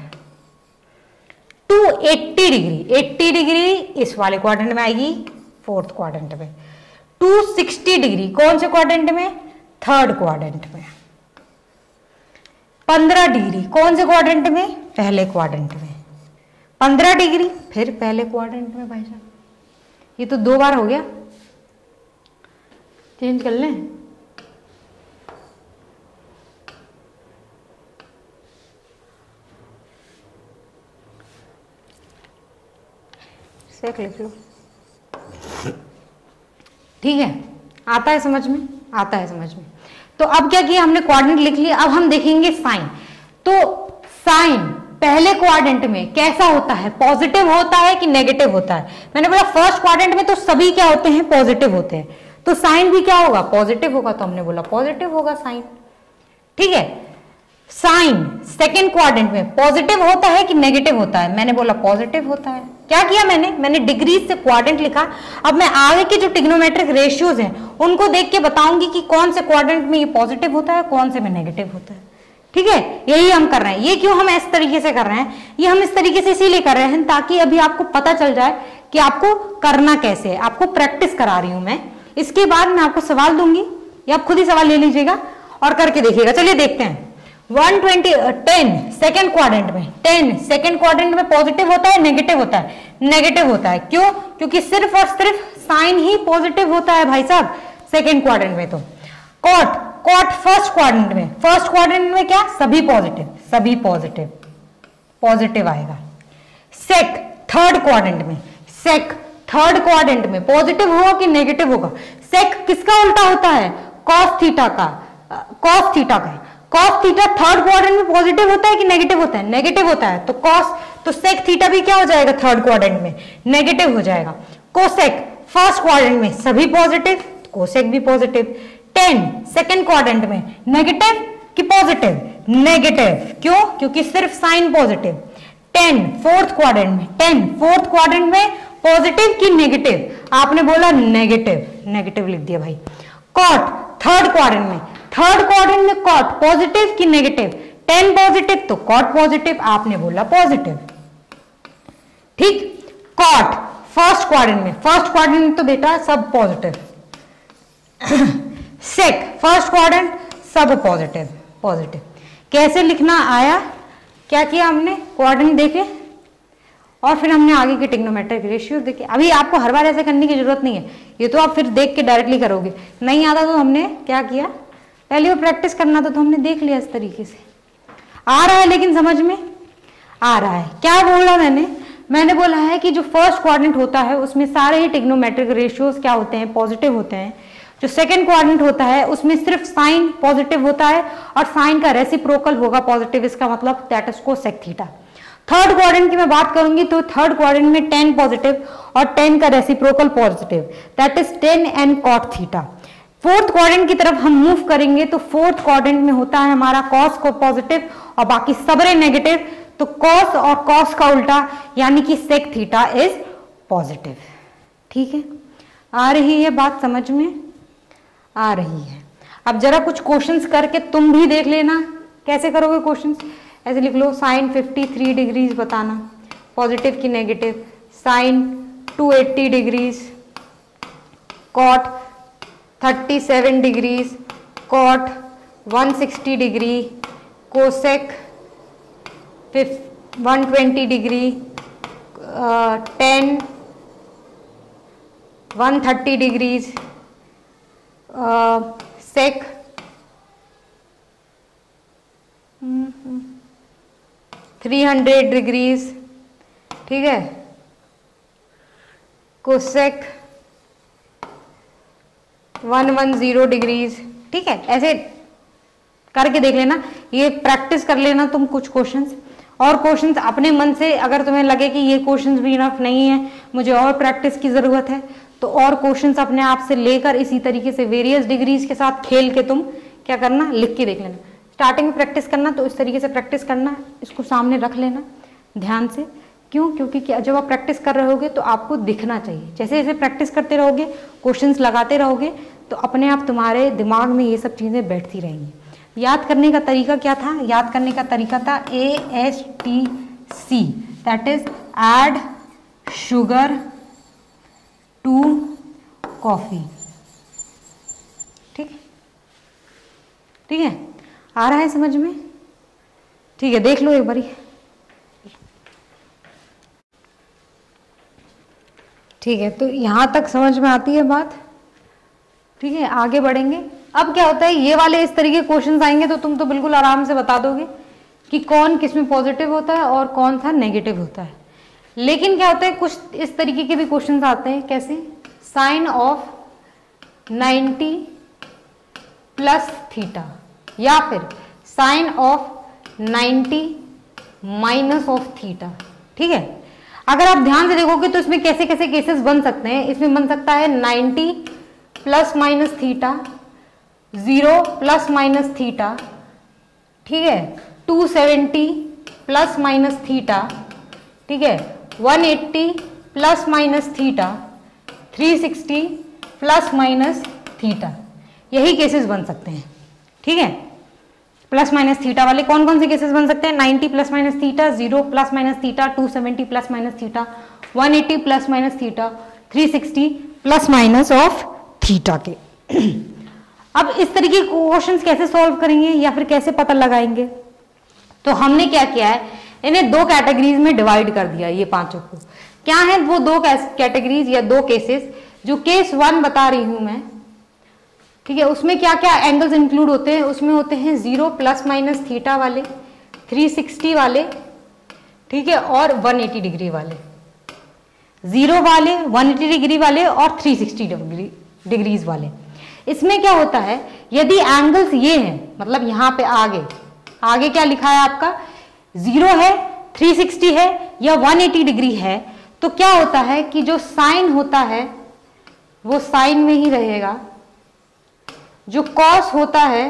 280 degree, 80 degree इस वाले क्वाड्रेंट में आएगी, फोर्थ क्वाड्रेंट में। 260 डिग्री कौन से क्वाड्रेंट में? थर्ड क्वाड्रेंट में। 15 डिग्री कौन से क्वाड्रेंट में? पहले क्वाड्रेंट में। 15 डिग्री फिर पहले क्वाड्रेंट में भाई साहब, ये तो 2 बार हो गया, चेंज कर लें। सेक लिख लो, ठीक है। आता है समझ में? आता है समझ में। तो अब क्या किया हमने? क्वाड्रेंट लिख लिया। अब हम देखेंगे साइन। तो साइन पहले क्वाड्रेंट में कैसा होता है? पॉजिटिव होता है कि नेगेटिव होता है? मैंने बोला फर्स्ट क्वाड्रेंट में तो सभी क्या होते हैं? पॉजिटिव होते हैं, तो साइन भी क्या होगा? पॉजिटिव होगा, तो हमने बोला पॉजिटिव होगा साइन, ठीक है। साइन सेकेंड क्वाड्रेंट में पॉजिटिव होता है कि नेगेटिव होता है? मैंने बोला पॉजिटिव होता है। क्या किया मैंने डिग्रीज से क्वाड्रेंट लिखा। अब मैं आगे के जो ट्रिग्नोमेट्रिक रेशियोज हैं उनको देख के बताऊंगी कि कौन से क्वाड्रेंट में ये पॉजिटिव होता है, कौन से में नेगेटिव होता है, ठीक है। यही हम कर रहे हैं। ये क्यों हम इस तरीके से कर रहे हैं? ये हम इस तरीके से इसीलिए कर रहे हैं ताकि अभी आपको पता चल जाए कि आपको करना कैसे है। आपको प्रैक्टिस करा रही हूं मैं, इसके बाद मैं आपको सवाल दूंगी, या आप खुद ही सवाल ले लीजिएगा और करके देखिएगा। चलिए देखते हैं। 10 सेकेंड क्वाड्रेंट में, 10 सेकेंड क्वाड्रेंट में पॉजिटिव होता है नेगेटिव होता है? नेगेटिव होता है। क्यों? क्योंकि सिर्फ और सिर्फ साइन ही पॉजिटिव होता है भाई साहब सेकेंड क्वाड्रेंट में। तो कॉट फर्स्ट क्वाड्रेंट में, फर्स्ट क्वाड्रेंट में क्या? सभी पॉजिटिव, सभी पॉजिटिव, पॉजिटिव आएगा। सेक थर्ड क्वाड्रेंट में, सेक थर्ड क्वाड्रेंट में पॉजिटिव होगा कि नेगेटिव होगा? सेक किसका उल्टा होता है? कॉस थीटा का, कॉस थीटा का। कॉस थीटा थर्ड क्वाड्रेंट में पॉजिटिव होता है कि नेगेटिव होता है? नेगेटिव होता है। तो कॉस, तो सेक थीटा भी क्या हो जाएगा? थर्ड क्वाड्रेंट में नेगेटिव हो जाएगा। कोसेक फर्स्ट क्वाड्रेंट में सभी पॉजिटिव, कोसेक भी पॉजिटिव। 10 सेकेंड क्वाड्रेंट में नेगेटिव कि पॉजिटिव? नेगेटिव। क्यों? क्योंकि सिर्फ साइन पॉजिटिव। 10 फोर्थ क्वाड्रेंट में, 10 फोर्थ क्वाड्रेंट में पॉजिटिव कि नेगेटिव? आपने बोला नेगेटिव, नेगेटिव लिख दिया भाई। कॉट थर्ड क्वाड्रेंट में, थर्ड क्वाड्रेंट में कॉट पॉजिटिव कि नेगेटिव? 10 पॉजिटिव तो कॉट पॉजिटिव, आपने बोला पॉजिटिव, ठीक। कॉट फर्स्ट क्वाड्रेंट में, फर्स्ट क्वाड्रेंट में तो बेटा सब पॉजिटिव। सेक फर्स्ट क्वाड्रेंट सब पॉजिटिव, पॉजिटिव। कैसे लिखना आया? क्या किया हमने? क्वाड्रेंट देखे और फिर हमने आगे के ट्रिग्नोमेट्रिक रेशियो देखे। अभी आपको हर बार ऐसे करने की जरूरत नहीं है, ये तो आप फिर देख के डायरेक्टली करोगे। नहीं आता तो हमने क्या किया? पहले वो प्रैक्टिस करना था तो हमने देख लिया इस तरीके से। आ रहा है लेकिन समझ में आ रहा है? क्या बोला मैंने बोला है कि जो फर्स्ट क्वाड्रेंट होता है उसमें सारे ही ट्रिग्नोमेट्रिक रेशियोज क्या होते हैं? पॉजिटिव होते हैं। जो सेकंड क्वाड्रेंट होता है उसमें सिर्फ साइन पॉजिटिव होता है और साइन का रेसिप्रोकल होगा पॉजिटिव, इसका मतलब that is cosec theta. Third quadrant की मैं बात करूंगी तो थर्ड क्वाड्रेंट में 10 पॉजिटिव और 10 का reciprocal positive, that is 10 and cot theta. Fourth quadrant की तरफ हम मूव करेंगे तो फोर्थ क्वाड्रेंट में होता है हमारा कॉस को पॉजिटिव और बाकी सबरे नेगेटिव। तो कॉस और कॉस का उल्टा यानी कि सेक थीटा इज पॉजिटिव। ठीक है, आ रही है बात समझ में? आ रही है। अब जरा कुछ क्वेश्चंस करके तुम भी देख लेना कैसे करोगे क्वेश्चंस। ऐसे लिख लो, साइन 53 डिग्रीज बताना, पॉजिटिव की negative, sine 280 degrees, cot 37 degrees, cot 160 degree, cosec 120 degree, tan 130 degrees, sec 300 degrees. ठीक है, कोसेक 110 डिग्रीज। ठीक है, ऐसे करके देख लेना, ये प्रैक्टिस कर लेना तुम कुछ क्वेश्चंस। और क्वेश्चंस अपने मन से, अगर तुम्हें लगे कि ये क्वेश्चंस भी इनफ नहीं है, मुझे और प्रैक्टिस की जरूरत है, तो और क्वेश्चंस अपने आप से लेकर इसी तरीके से वेरियस डिग्रीज के साथ खेल के तुम क्या करना, लिख के देख लेना। स्टार्टिंग में प्रैक्टिस करना तो इस तरीके से प्रैक्टिस करना, इसको सामने रख लेना ध्यान से। क्यों? क्योंकि जब आप प्रैक्टिस कर रहे होगे तो आपको दिखना चाहिए। जैसे जैसे प्रैक्टिस करते रहोगे, क्वेश्चंस लगाते रहोगे, तो अपने आप तुम्हारे दिमाग में ये सब चीज़ें बैठती रहेंगी। याद करने का तरीका क्या था? याद करने का तरीका था ASTC, that is add sugar to coffee. ठीक, ठीक है, आ रहा है समझ में? ठीक है, देख लो एक बारी। ठीक है, तो यहां तक समझ में आती है बात। ठीक है, आगे बढ़ेंगे। अब क्या होता है, ये वाले इस तरीके क्वेश्चंस आएंगे तो तुम तो बिल्कुल आराम से बता दोगे कि कौन किसमें पॉजिटिव होता है और कौन सा नेगेटिव होता है। लेकिन क्या होता है, कुछ इस तरीके के भी क्वेश्चंस आते हैं। कैसे? साइन ऑफ 90 प्लस थीटा, या फिर sine of 90 minus of theta. ठीक है, अगर आप ध्यान से देखोगे तो इसमें कैसे कैसे केसेस बन सकते हैं। इसमें बन सकता है 90 plus minus theta, 0 plus minus theta. ठीक है, 270 प्लस माइनस थीटा। ठीक है, 180 plus minus theta, 360 plus minus theta. यही केसेस बन सकते हैं। ठीक है, प्लस माइनस थीटा वाले कौन कौन से केसेस बन सकते हैं? 90 plus minus theta, 0 plus minus theta, 270 plus minus theta, 180 plus minus theta, 360 plus minus of theta के। अब इस तरीके के क्वेश्चंस कैसे सॉल्व करेंगे या फिर कैसे पता लगाएंगे? तो हमने क्या किया है, इन्हें दो कैटेगरीज में डिवाइड कर दिया। ये पांचों को क्या है, वो दो कैटेगरीज या दो केसेस। जो केस 1 बता रही हूं मैं, ठीक है, उसमें क्या क्या एंगल्स इंक्लूड होते हैं? उसमें होते हैं 0 प्लस माइनस थीटा वाले, 360 वाले, ठीक है, और 180 डिग्री वाले। 0 वाले, 180 डिग्री वाले और 360 डिग्रीज वाले। इसमें क्या होता है, यदि एंगल्स ये हैं, मतलब यहां पे आगे क्या लिखा है आपका, 0 है, 360 है या 180 डिग्री है, तो क्या होता है कि जो साइन होता है वो साइन में ही रहेगा, जो कॉस होता है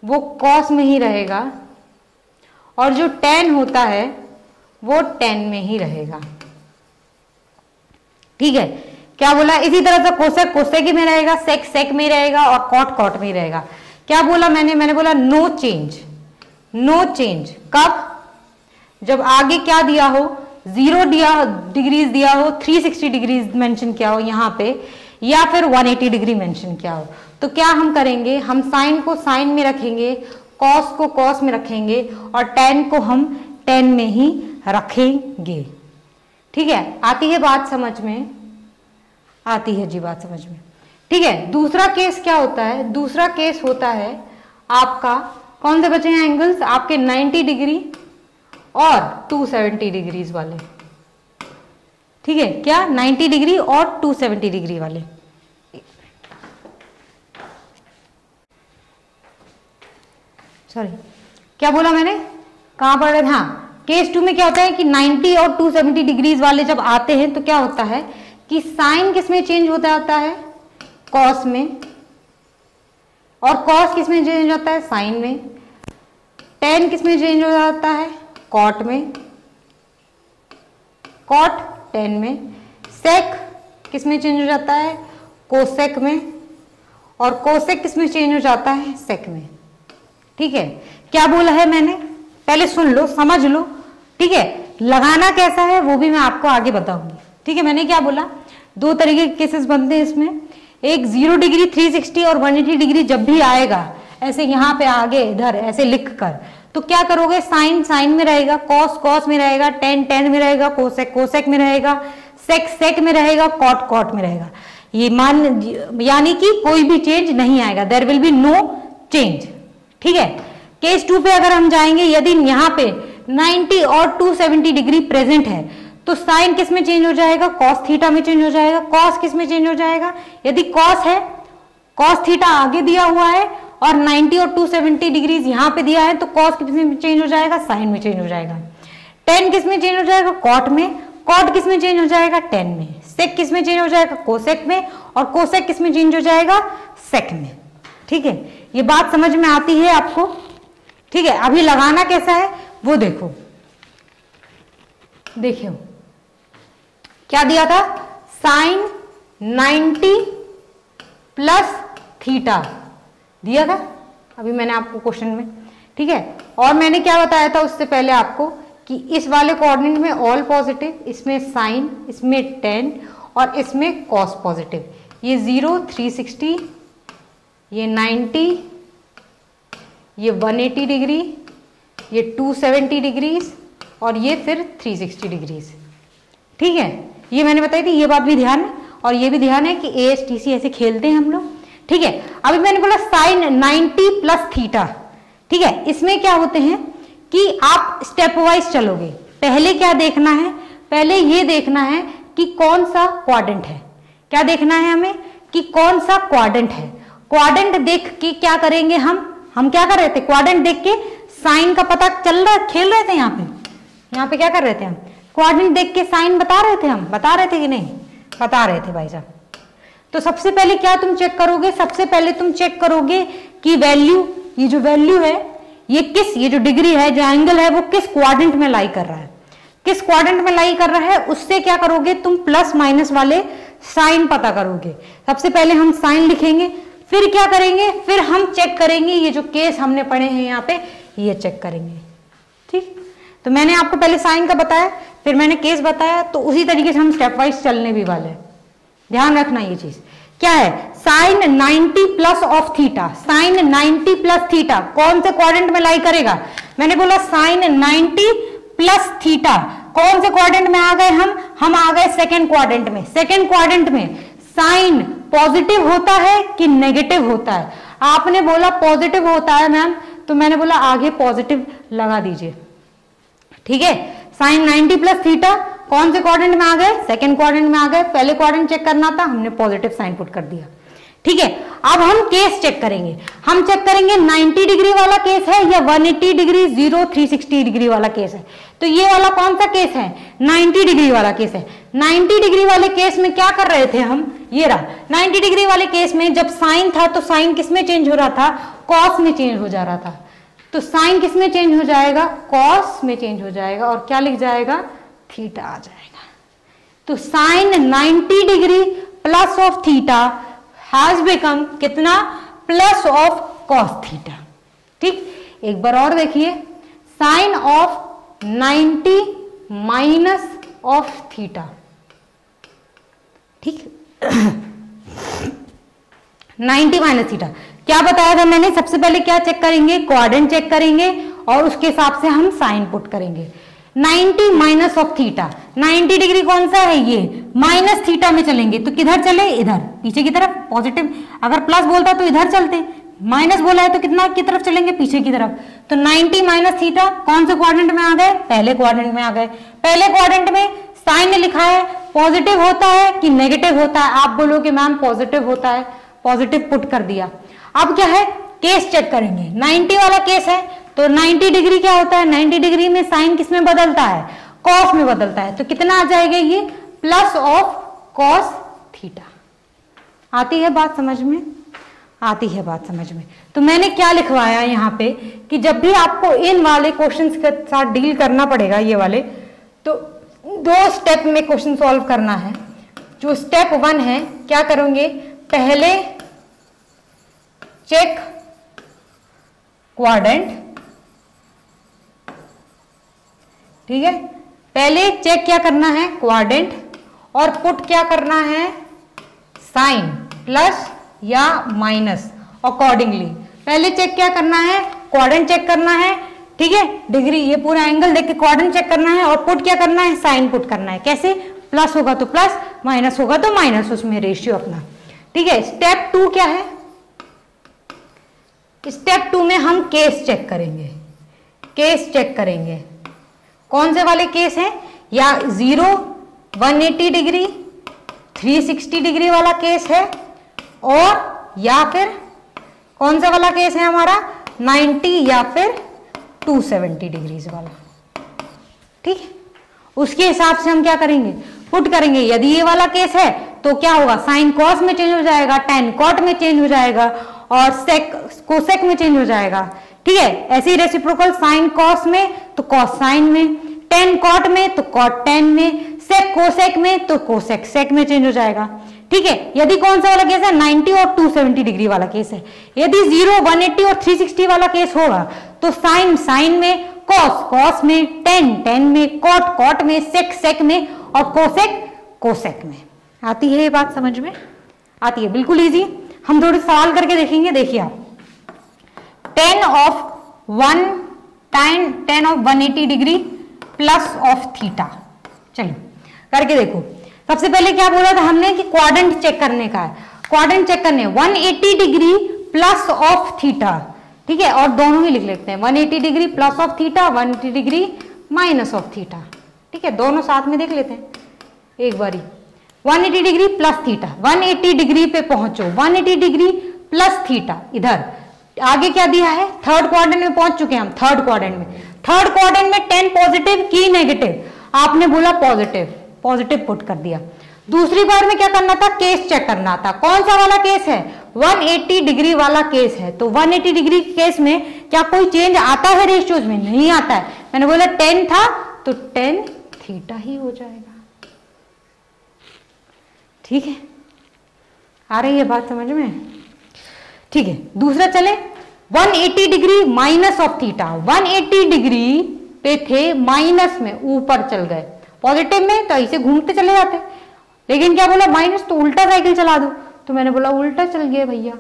वो कॉस में ही रहेगा, और जो टेन होता है वो टेन में ही रहेगा। ठीक है, क्या बोला? इसी तरह से कोसेक कोसेक में रहेगा, सेक सेक में रहेगा और कॉट कॉट में रहेगा। क्या बोला मैंने बोला नो चेंज। नो चेंज कब? जब आगे क्या दिया हो, 0 डिग्रीज दिया हो, 360 डिग्रीज मेंशन किया हो यहां पे, या फिर 180 डिग्री मेंशन किया हो, तो क्या हम करेंगे, हम साइन को साइन में रखेंगे, कॉस को कॉस में रखेंगे और टेन को हम टेन में ही रखेंगे। ठीक है, आती है बात समझ में? आती है जी बात समझ में। ठीक है, दूसरा केस क्या होता है? दूसरा केस होता है आपका, कौन से बचे हैं एंगल्स आपके, 90 डिग्री और 270 डिग्रीज वाले। ठीक है, क्या 90 डिग्री और 270 डिग्री वाले। सॉरी, क्या बोला मैंने, कहां पढ़ रहे थे? हाँ, केस 2 में क्या होता है कि 90 और 270 डिग्रीज वाले जब आते हैं तो क्या होता है कि साइन किस में चेंज होता है, कॉस में, और कॉस किस में चेंज होता है? साइन में। टेन किस में चेंज हो जाता है? कॉट में। कॉट टेन में। सेक किस में चेंज हो जाता है? कोसेक में। और कोसेक किस में चेंज हो जाता है? सेक में। ठीक है, क्या बोला है मैंने? पहले सुन लो, समझ लो। ठीक है, लगाना कैसा है वो भी मैं आपको आगे बताऊंगी। ठीक है, मैंने क्या बोला? दो तरीके के केसेस बनते हैं इसमें। एक 0 डिग्री, 360 और 180 डिग्री जब भी आएगा ऐसे यहाँ पे आगे इधर ऐसे लिख कर, तो क्या करोगे? साइन साइन में रहेगा, कॉस कॉस में रहेगा, टेन टेन में रहेगा, कोसेक कोसेक में रहेगा, सेक सेक में रहेगा, कॉट कॉट में रहेगा। ये मान यानी कि कोई भी चेंज नहीं आएगा, there will be no change. ठीक है, केस 2 पे अगर हम जाएंगे, यदि यहाँ पे 90 और 270 डिग्री प्रेजेंट है तो साइन किस में चेंज हो जाएगा? कॉस थीटा में चेंज हो जाएगा। कॉस किस में चेंज हो जाएगा? यदि कॉस है, कॉस थीटा आगे दिया हुआ है और 90 और 270 डिग्रीज यहाँ पे दिया है, तो कॉस किस में चेंज हो जाएगा? साइन में चेंज हो जाएगा। टेन किस में चेंज हो जाएगा? कॉट में। कॉट किस में चेंज हो जाएगा? टेन में। सेक किस में चेंज हो जाएगा? कोसेक में। और कोसेक किस में चेंज हो जाएगा? सेक में। ठीक है, ये बात समझ में आती है आपको? ठीक है, अभी लगाना कैसा है वो देखो। देखिए क्या दिया था? साइन 90 प्लस थीटा दिया था अभी मैंने आपको क्वेश्चन में। ठीक है, और मैंने क्या बताया था उससे पहले आपको कि इस वाले कोऑर्डिनेट में ऑल पॉजिटिव, इसमें साइन, इसमें टेन और इसमें कॉस पॉजिटिव। ये 0, 360, ये 90, ये 180 डिग्री, ये 270 डिग्रीज और ये फिर 360 डिग्रीज। ठीक है, ये मैंने बताई थी, ये बात भी ध्यान है। और ये भी ध्यान है कि ASTC ऐसे खेलते हैं हम लोग। ठीक है, अभी मैंने बोला साइन 90 प्लस थीटा। ठीक है, इसमें क्या होते हैं कि आप स्टेप वाइज चलोगे। पहले क्या देखना है? पहले ये देखना है कि कौन सा क्वाड्रेंट है। क्या देखना है हमें? कि कौन सा क्वाड्रेंट है। क्वाड्रेंट देख के क्या करेंगे हम क्या कर रहे थे? क्वाड्रेंट देख के साइन का पता चल रहा, खेल रहे थे यहाँ पे क्या कर रहे थे हम? क्वाड्रेंट देख के साइन बता रहे थे हम, बता रहे थे कि नहीं? बता रहे थे भाई साहब। तो सबसे पहले क्या तुम चेक करोगे? सबसे पहले तुम चेक करोगे कि वैल्यू, ये जो वैल्यू है ये जो डिग्री है, जो एंगल है, वो किस क्वाड्रेंट में लाई कर रहा है। किस क्वाड्रेंट में लाई कर रहा है उससे क्या करोगे तुम? प्लस माइनस वाले साइन पता करोगे। सबसे पहले हम साइन लिखेंगे, फिर क्या करेंगे? फिर हम चेक करेंगे ये जो केस हमने पढ़े हैं यहाँ पे, ये चेक करेंगे। ठीक, तो मैंने आपको पहले साइन का बताया, फिर मैंने केस बताया, तो उसी तरीके से हम स्टेप वाइज चलने भी वाले हैं। ध्यान रखना ये चीज क्या है? Sine 90 plus of theta. Sine 90 plus theta कौन से क्वाड्रेंट में लाई करेगा? मैंने बोला साइन 90 प्लस थीटा कौन से क्वाड्रेंट में आ गए हम आ गए सेकेंड क्वाड्रेंट में। सेकेंड क्वाड्रेंट में साइन पॉजिटिव होता है कि नेगेटिव होता है? आपने बोला पॉजिटिव होता है मैम, तो मैंने बोला आगे पॉजिटिव लगा दीजिए। ठीक है, साइन 90 प्लस थीटा कौन से क्वाड्रेंट में आ गए? सेकंड क्वाड्रेंट में आ गए। पहले क्वाड्रेंट चेक करना था, हमने पॉजिटिव साइन पुट कर दिया। ठीक है, अब हम केस चेक करेंगे। हम चेक करेंगे 90 डिग्री वाला केस है या 180 डिग्री, 0, 360 डिग्री वाला केस है। तो ये वाला कौन सा केस है? 90 डिग्री वाला केस है। 90 डिग्री वाले केस में क्या कर रहे थे हम? ये रहा 90 डिग्री वाले केस में जब साइन था तो साइन किस में चेंज हो रहा था? कॉस में चेंज हो जा रहा था। तो साइन किस में चेंज हो जाएगा? कॉस में चेंज हो जाएगा और क्या लिख जाएगा? थीटा आ जाएगा। तो sine 90 degree plus of theta has become कितना? Plus of cos theta. ठीक, एक बार और देखिए, sine of 90 minus of theta. ठीक 90 माइनस थीटा क्या बताया था मैंने? सबसे पहले क्या चेक करेंगे? क्वाड्रेंट चेक करेंगे और उसके हिसाब से हम साइन पुट करेंगे। 90 माइनस ऑफ थीटा, 90 डिग्री कौन सा है? ये माइनस थीटा में चलेंगे तो किधर चले? इधर पीछे की तरफ। पॉजिटिव अगर प्लस बोलता तो इधर चलते, माइनस बोला है तो कितना की तरफ चलेंगे? पीछे की तरफ। तो 90 माइनस थीटा कौन से क्वाड्रेंट में आ गए? पहले क्वाड्रेंट में आ गए। पहले क्वाड्रेंट में साइन ने लिखा है पॉजिटिव होता है कि नेगेटिव होता है? आप बोलोगे मैम पॉजिटिव होता है, पॉजिटिव पुट कर दिया। अब क्या है? केस चेक करेंगे। 90 वाला केस है तो 90 डिग्री क्या होता है? 90 डिग्री में साइन किस में बदलता है? कॉस में बदलता है। तो कितना आ जाएगा ये? Plus of cos theta. आती है बात समझ में? आती है बात समझ में। तो मैंने क्या लिखवाया यहाँ पे कि जब भी आपको इन वाले क्वेश्चंस के साथ डील करना पड़ेगा, ये वाले, तो 2 स्टेप में क्वेश्चन सॉल्व करना है। जो स्टेप 1 है, क्या करोगे, पहले चेक क्वाड्रेंट, ठीक है, पहले चेक क्या करना है, क्वाड्रेंट, और पुट क्या करना है, साइन प्लस या माइनस अकॉर्डिंगली। पहले चेक क्या करना है, क्वाड्रेंट चेक करना है, ठीक है, डिग्री, ये पूरा एंगल देख के क्वाड्रेंट चेक करना है, और पुट क्या करना है, साइन पुट करना है। कैसे, प्लस होगा तो प्लस, माइनस होगा तो माइनस, उसमें रेशियो अपना, ठीक है। स्टेप 2 क्या है, स्टेप 2 में हम केस चेक करेंगे। केस चेक करेंगे, कौन से वाले केस हैं, या 0, 180 डिग्री, 360 डिग्री वाला केस है, और या फिर कौन सा वाला केस है हमारा, 90 या फिर 270 डिग्रीज वाला, ठीक है। उसके हिसाब से हम क्या करेंगे, पुट करेंगे। यदि ये वाला केस है तो क्या होगा, साइन कॉस में चेंज हो जाएगा, टेन कॉट में चेंज हो जाएगा, और सेक कोसेक में चेंज हो जाएगा, ठीक है। ऐसे ही रेसिप्रोकल, साइन कॉस में तो कॉस साइन में, टेन कॉट में तो कॉट टेन में, सेक कोसेक में तो कोसेक सेक में चेंज हो जाएगा, ठीक है। यदि कौन सा वाला केस है, 90 और 270 डिग्री वाला केस है। यदि 0, 180 और 360 वाला केस होगा तो साइन साइन में, कॉस कॉस में, टेन टेन में, कॉट कॉट में, सेक सेक में, और कोसेक कोसेक में। आती है ये बात समझ में, आती है, बिल्कुल इजी। हम थोड़े सवाल करके देखेंगे। देखिए आप, tan of 180 degree plus of theta, चलो करके देखो। सबसे पहले क्या बोला था हमने कि क्वाड्रेंट चेक करने का है, क्वाड्रेंट चेक करने 180 डिग्री प्लस ऑफ थीटा, ठीक है, और दोनों ही लिख लेते हैं, 180 degree plus of theta, 180 degree minus of theta, ठीक है, दोनों साथ में देख लेते हैं एक बारी। 180 डिग्री प्लस थीटा, 180 डिग्री पे पहुंचो, 180 डिग्री प्लस थीटा, इधर आगे क्या दिया है, थर्ड क्वाड्रेंट में पहुंच चुके हैं हम। थर्ड क्वाड्रेंट में, थर्ड क्वाड्रेंट में 10 पॉजिटिव की नेगेटिव, आपने बोला पॉजिटिव, पॉजिटिव पुट कर दिया। दूसरी बार में क्या करना था, केस चेक करना था। कौन सा वाला केस है, 180 डिग्री वाला केस है। तो 180 डिग्री केस में क्या कोई चेंज आता है रेशियोज में, नहीं आता है। मैंने बोला 10 था तो 10 थीटा ही हो जाएगा, ठीक है। आ रही है बात समझ में, ठीक है। दूसरा चले, 180 degree minus of theta, 180 degree पे थे, माइनस में ऊपर चल गए, पॉजिटिव में तो ऐसे घूमते चले जाते, लेकिन क्या बोला माइनस, तो उल्टा साइकिल चला दो। तो मैंने बोला उल्टा चल गया भैया,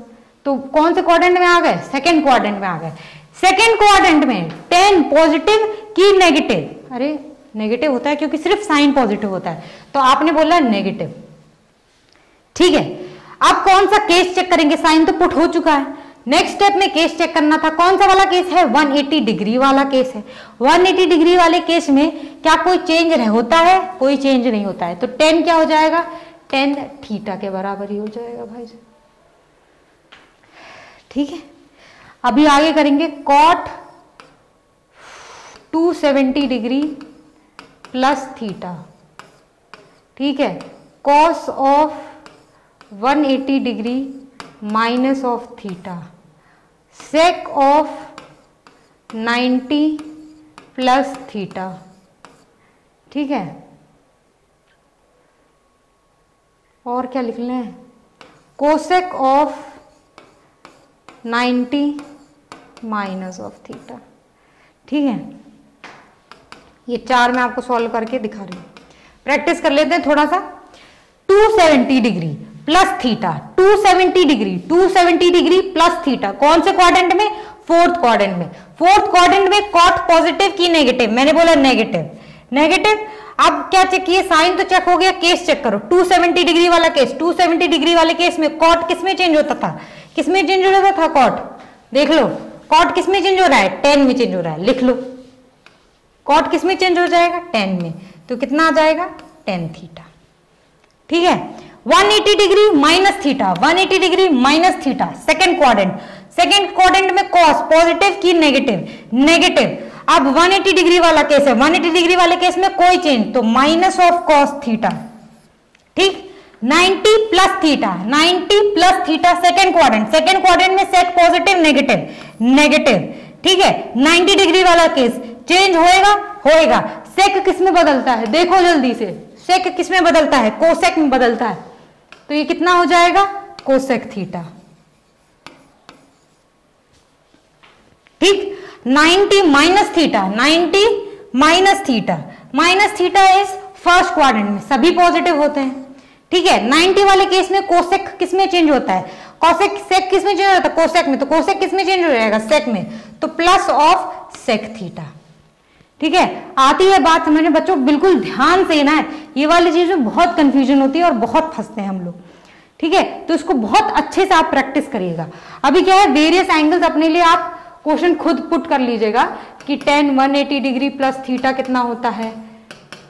तो कौन से क्वाड्रेंट में आ गए, सेकंड क्वाड्रेंट में आ गए। सेकंड क्वाड्रेंट में 10 पॉजिटिव की नेगेटिव, अरे नेगेटिव होता है क्योंकि सिर्फ साइन पॉजिटिव होता है, तो आपने बोला नेगेटिव, ठीक है। अब कौन सा केस चेक करेंगे, साइन तो पुट हो चुका है, नेक्स्ट स्टेप में केस चेक करना था। कौन सा वाला केस है, 180 डिग्री वाला केस है। 180 डिग्री वाले केस में क्या कोई चेंज होता है, कोई चेंज नहीं होता है, तो 10 क्या हो जाएगा, 10 थीटा के बराबर ही हो जाएगा भाई, ठीक है। अभी आगे करेंगे कॉट 270 डिग्री प्लस थीटा, ठीक है, cos of 180 degree minus of theta, sake of 90 plus theta, ठीक है। और क्या लिख लें, cosec of 90 minus of theta, ठीक है। ये 4 मैं आपको सॉल्व करके दिखा रही हूं, प्रैक्टिस कर लेते हैं थोड़ा सा। 270 degree plus theta, 270 degree plus theta, कौन से क्वाड्रेंट में, फोर्थ क्वाड्रेंट में। फोर्थ क्वाड्रेंट में कॉट पॉजिटिव की नेगेटिव, मैंने बोला नेगेटिव, नेगेटिव। अब क्या चेक किए, साइन तो चेक हो गया, केस चेक करो। 270 डिग्री वाला केस, 270 डिग्री वाले केस में कॉट किस में चेंज होता था, किस में चेंज हो रहा था, कॉट, देख लो कॉट किस में चेंज हो रहा है, 10 में चेंज हो रहा है, लिख लो कॉट किस में चेंज हो जाएगा, 10 में, तो कितना आ जाएगा, 10 थीटा, ठीक है। 180 degree minus theta, 180 degree minus theta, second quadrant में कॉस पॉजिटिव की नेगेटिव, नेगेटिव। अब 180 डिग्री वाला केस है, 180 डिग्री वाले केस में कोई चेंज, तो माइनस ऑफ कॉस थीटा, ठीक। 90 plus theta, 90 plus theta second quadrant में सेक पॉजिटिव नेगेटिव, ठीक है। 90 डिग्री वाला केस चेंज होएगा। सेक किस में बदलता है, देखो जल्दी से, सेक किस में बदलता है, कोसेक में बदलता है। तो ये कितना हो जाएगा, कोसेक थीटा, ठीक। 90 minus theta, 90 minus theta is first quadrant में, सभी पॉजिटिव होते हैं, ठीक है। 90 वाले केस में कोसेक किस में चेंज होता है, कोसेक सेक किस में चेंज होता है, कोसेक में। तो कोसेक किस में चेंज हो जाएगा, सेक में, तो प्लस ऑफ सेक थीटा, ठीक है। आती है बात समझ में बच्चों, बिल्कुल ध्यान से ना है, ये वाली चीज में बहुत कंफ्यूजन होती है और बहुत फंसते हैं हम लोग, ठीक है। तो इसको बहुत अच्छे से आप प्रैक्टिस करिएगा। अभी क्या है, वेरियस एंगल्स अपने लिए आप क्वेश्चन खुद पुट कर लीजिएगा कि tan 180 डिग्री प्लस थीटा कितना होता है,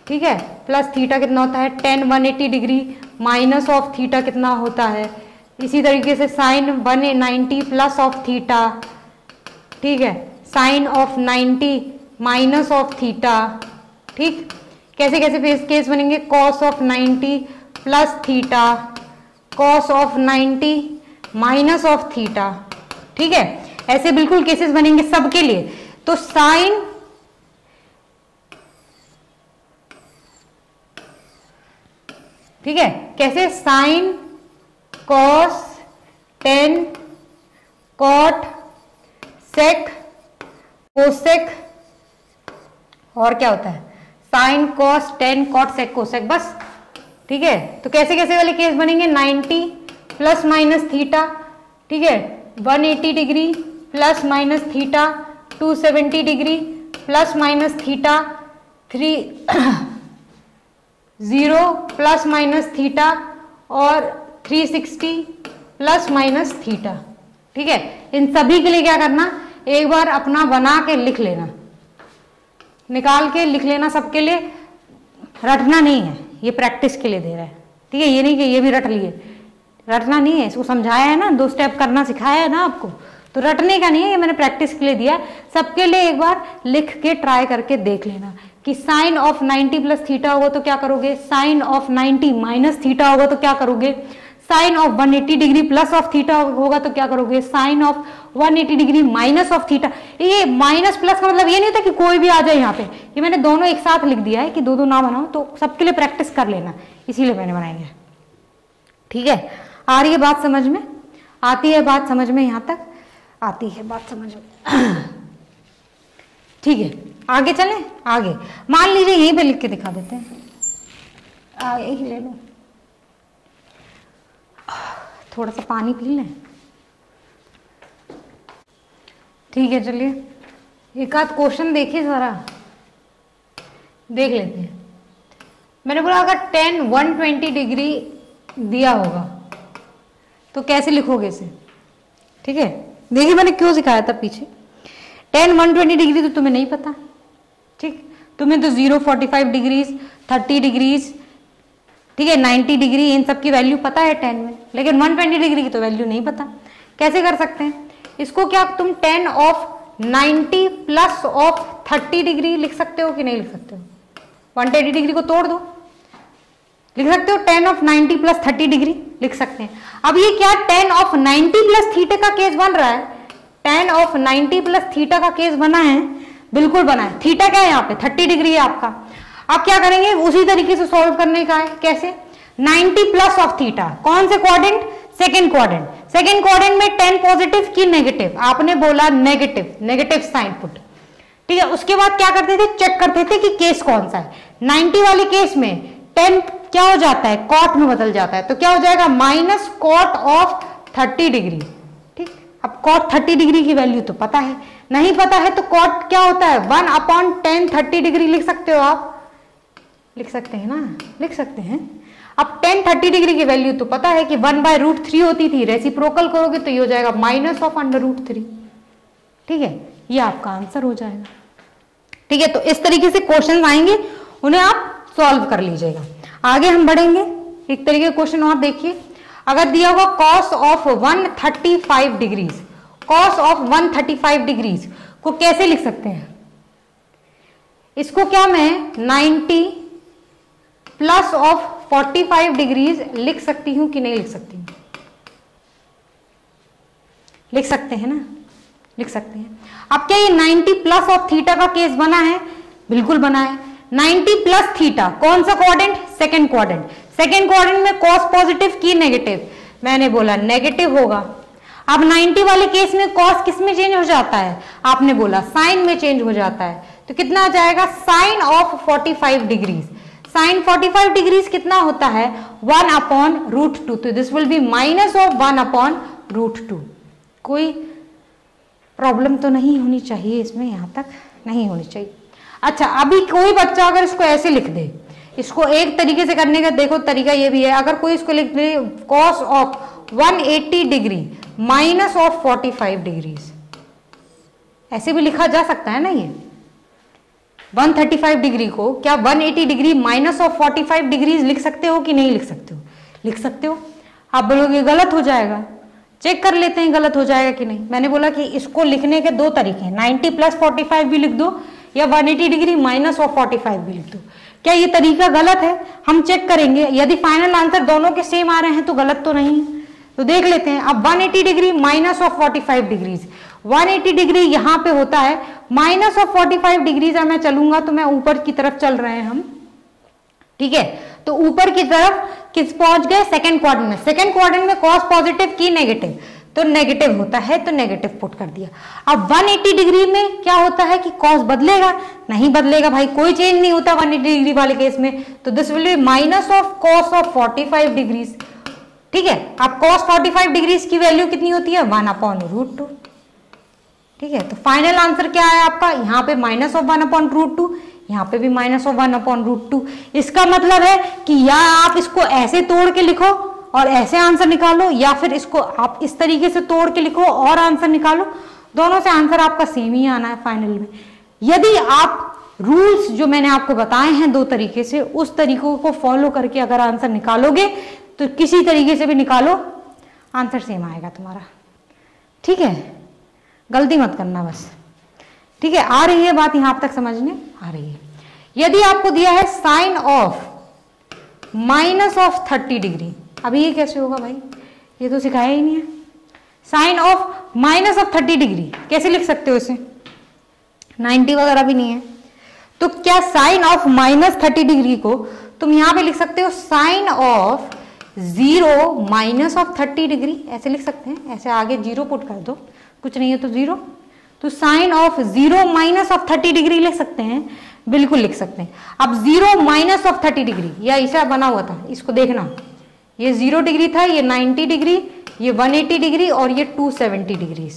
ठीक है, प्लस थीटा कितना होता है, tan 180 degree minus of theta कितना होता है। इसी तरीके से साइन 190 प्लस ऑफ थीटा, ठीक है, sine of 90 minus of theta, ठीक। कैसे कैसे केस बनेंगे, cos of 90 plus theta, cos of 90 minus of theta, ठीक है। ऐसे बिल्कुल केसेस बनेंगे सबके लिए। तो साइन, ठीक है, कैसे, साइन, कॉस, टेन, कॉट, सेक, कोसेक, और क्या होता है, साइन, कॉस, टेन, कॉट, सेक, कोसेक, बस, ठीक है। तो कैसे कैसे वाले केस बनेंगे, 90 प्लस माइनस थीटा, ठीक है, 180 degree plus minus theta, 270 degree plus minus theta, 0 plus minus theta और 360 प्लस माइनस थीटा, ठीक है। इन सभी के लिए क्या करना, एक बार अपना बना के लिख लेना, निकाल के लिख लेना सबके लिए, रटना नहीं है, ये प्रैक्टिस के लिए दे रहा है, ठीक है। ये नहीं कि ये भी रट लिए, रटना नहीं है, इसको समझाया है ना, 2 स्टेप करना सिखाया है ना आपको, तो रटने का नहीं है, ये मैंने प्रैक्टिस के लिए दिया। सबके लिए एक बार लिख के ट्राई करके देख लेना कि साइन ऑफ 90 प्लस थीटा होगा तो क्या करोगे, साइन ऑफ 90 माइनस थीटा होगा तो क्या करोगे, sine of 180 degree plus of theta होगा तो क्या करोगे, sine of 180 degree minus of theta. ये माइनस प्लस का मतलब ये नहीं होता कि कोई भी आ जाए यहाँ पे, ये मैंने दोनों एक साथ लिख दिया है कि 2-2 ना बनाओ, तो सबके लिए प्रैक्टिस कर लेना, इसीलिए मैंने बनाई है, ठीक है। आ रही है बात समझ में, आती है बात समझ में, यहाँ तक आती है बात समझ में, ठीक है। आगे चलें, आगे मान लीजिए यहीं पे लिख के दिखा देते हैं, आगे ही ले लो, थोड़ा सा पानी पी लें, ठीक है। चलिए एक आध क्वेश्चन देखिए, जरा देख लेते हैं। मैंने बोला अगर tan 120 डिग्री दिया होगा तो कैसे लिखोगे इसे, ठीक है। देखिए मैंने क्यों सिखाया था पीछे, tan 120 डिग्री तो तुम्हें नहीं पता, ठीक, तुम्हें तो 0, 45 डिग्रीज, 30 डिग्रीज, ठीक है, 90 डिग्री, इन सब की वैल्यू पता है tan में, लेकिन 120 डिग्री की तो वैल्यू नहीं पता। कैसे कर सकते हैं इसको, क्या तुम tan of 90 plus of 30 degree लिख सकते हो कि नहीं लिख सकते हो, 180 डिग्री को तोड़ दो, लिख सकते हो, tan ऑफ 90 प्लस 30 डिग्री लिख सकते हैं। अब ये क्या tan ऑफ 90 प्लस थीटा का केस बन रहा है, tan ऑफ 90 प्लस थीटा का केस बना है, बिल्कुल बना है। थीटा क्या है यहाँ पे, 30 डिग्री है आपका। अब क्या करेंगे, उसी तरीके से सॉल्व करने का है, कैसे, 90 प्लस ऑफ थीटा, कौन से quadrant, second quadrant, second quadrant में tan पॉजिटिव की नेगेटिव, आपने बोला नेगेटिव, नेगेटिव साइन पुट, ठीक है। उसके बाद क्या करते थे, चेक करते थे कि केस कौन सा है। 90 वाले केस में tan क्या हो जाता है, कॉट में बदल जाता है, तो क्या हो जाएगा, माइनस कॉट ऑफ 30 डिग्री, ठीक। अब कॉट 30 डिग्री की वैल्यू तो पता है, नहीं पता है तो कॉट क्या होता है, 1/tan 30 डिग्री लिख सकते हो आप, लिख सकते हैं ना, लिख सकते हैं। अब tan 30 डिग्री की वैल्यू तो पता है कि 1/√3 होती थी, रेसिप्रोकल करोगे तो ये हो जाएगा माइनस ऑफ √3, ठीक है, ये आपका आंसर हो जाएगा, ठीक है। तो इस तरीके से क्वेश्चन आएंगे, उन्हें आप सॉल्व कर लीजिएगा। आगे हम बढ़ेंगे, एक तरीके का क्वेश्चन और देखिए, अगर दिया होगा cos of 135 degrees, cos of 135 degrees को कैसे लिख सकते हैं, इसको क्या मैं 90 प्लस ऑफ 45 डिग्रीज लिख सकती हूं कि नहीं लिख सकती हूं? लिख सकते हैं ना, लिख सकते हैं। अब क्या ये 90 प्लस ऑफ थीटा का केस बना है? बिल्कुल बना है। 90 प्लस थीटा, कौन सा quadrant? Second quadrant. Second quadrant में कॉस पॉजिटिव की नेगेटिव? मैंने बोला नेगेटिव होगा। अब 90 वाले केस में कॉस किस में चेंज हो जाता है? आपने बोला साइन में चेंज हो जाता है। तो कितना आ जाएगा? Sine of 45 degrees. Sine 45 degrees कितना होता है? 1/√2। तो this will be minus of 1/√2। कोई प्रॉब्लम तो नहीं होनी चाहिए इसमें, यहां तक नहीं होनी चाहिए। अच्छा, अभी कोई बच्चा अगर इसको ऐसे लिख दे, इसको एक तरीके से करने का देखो तरीका ये भी है, अगर कोई इसको लिख दे cos of 180 degree minus of 45 degrees, ऐसे भी लिखा जा सकता है ना। ये 135 डिग्री को क्या 180 डिग्री माइनस ऑफ 45 डिग्रीज लिख सकते हो कि नहीं लिख सकते हो? लिख सकते हो। आप बोलोगे गलत हो जाएगा, चेक कर लेते हैं गलत हो जाएगा कि नहीं। मैंने बोला कि इसको लिखने के दो तरीके हैं, 90 प्लस 45 भी लिख दो या 180 डिग्री माइनस ऑफ 45 भी लिख दो। क्या ये तरीका गलत है? हम चेक करेंगे, यदि फाइनल आंसर दोनों के सेम आ रहे हैं तो गलत तो नहीं है। तो देख लेते हैं। अब 180 degree minus of 45 degrees, 180 degree यहाँ पे होता है माइनस ऑफ 45 डिग्रीज। मैं चलूंगा तो मैं ऊपर की तरफ चल रहे हैं हम, ठीक है। तो ऊपर की तरफ किस पहुंच गए? सेकंड क्वाड्रेंट में। सेकंड क्वाड्रेंट में कॉस पॉजिटिव की नेगेटिव, तो नेगेटिव होता है तो नेगेटिव पुट कर दिया। अब 180 डिग्री में क्या होता है कि कॉस बदलेगा? नहीं बदलेगा भाई, कोई चेंज नहीं होता 180 डिग्री वाले केस में। तो this will be minus of cos of 45 degrees, ठीक है। अब कॉस 45 डिग्रीज की वैल्यू कितनी होती है? 1/√2, ठीक है। तो फाइनल आंसर क्या है आपका? यहाँ पे माइनस ऑफ 1/√2, यहाँ पे भी माइनस ऑफ 1/√2। इसका मतलब है कि या आप इसको ऐसे तोड़ के लिखो और ऐसे आंसर निकालो, या फिर इसको आप इस तरीके से तोड़ के लिखो और आंसर निकालो। दोनों से आंसर आपका सेम ही आना है फाइनल में। यदि आप रूल्स जो मैंने आपको बताए हैं दो तरीके से, उस तरीकों को फॉलो करके अगर आंसर निकालोगे तो किसी तरीके से भी निकालो, आंसर सेम आएगा तुम्हारा, ठीक है। गलती मत करना बस, ठीक है। आ रही है बात यहां तक समझने? आ रही है। यदि आपको दिया है sine of minus of 30 degree, अभी ये कैसे होगा भाई? ये तो सिखाया ही नहीं है। Sine of minus of 30 degree कैसे लिख सकते हो इसे? 90 वगैरह भी नहीं है। तो क्या साइन ऑफ माइनस 30 डिग्री को तुम यहां पे लिख सकते हो sine of 0 minus of 30 degree, ऐसे लिख सकते हैं। ऐसे आगे 0 पुट कर दो, कुछ नहीं है तो 0। तो sine of 0 minus of 30 degree लिख सकते हैं, बिल्कुल लिख सकते हैं। अब 0 माइनस ऑफ 30 डिग्री, या ऐसा बना हुआ था, इसको देखना। ये 0 डिग्री था, ये 90 डिग्री, ये 180 डिग्री और ये 270 degree.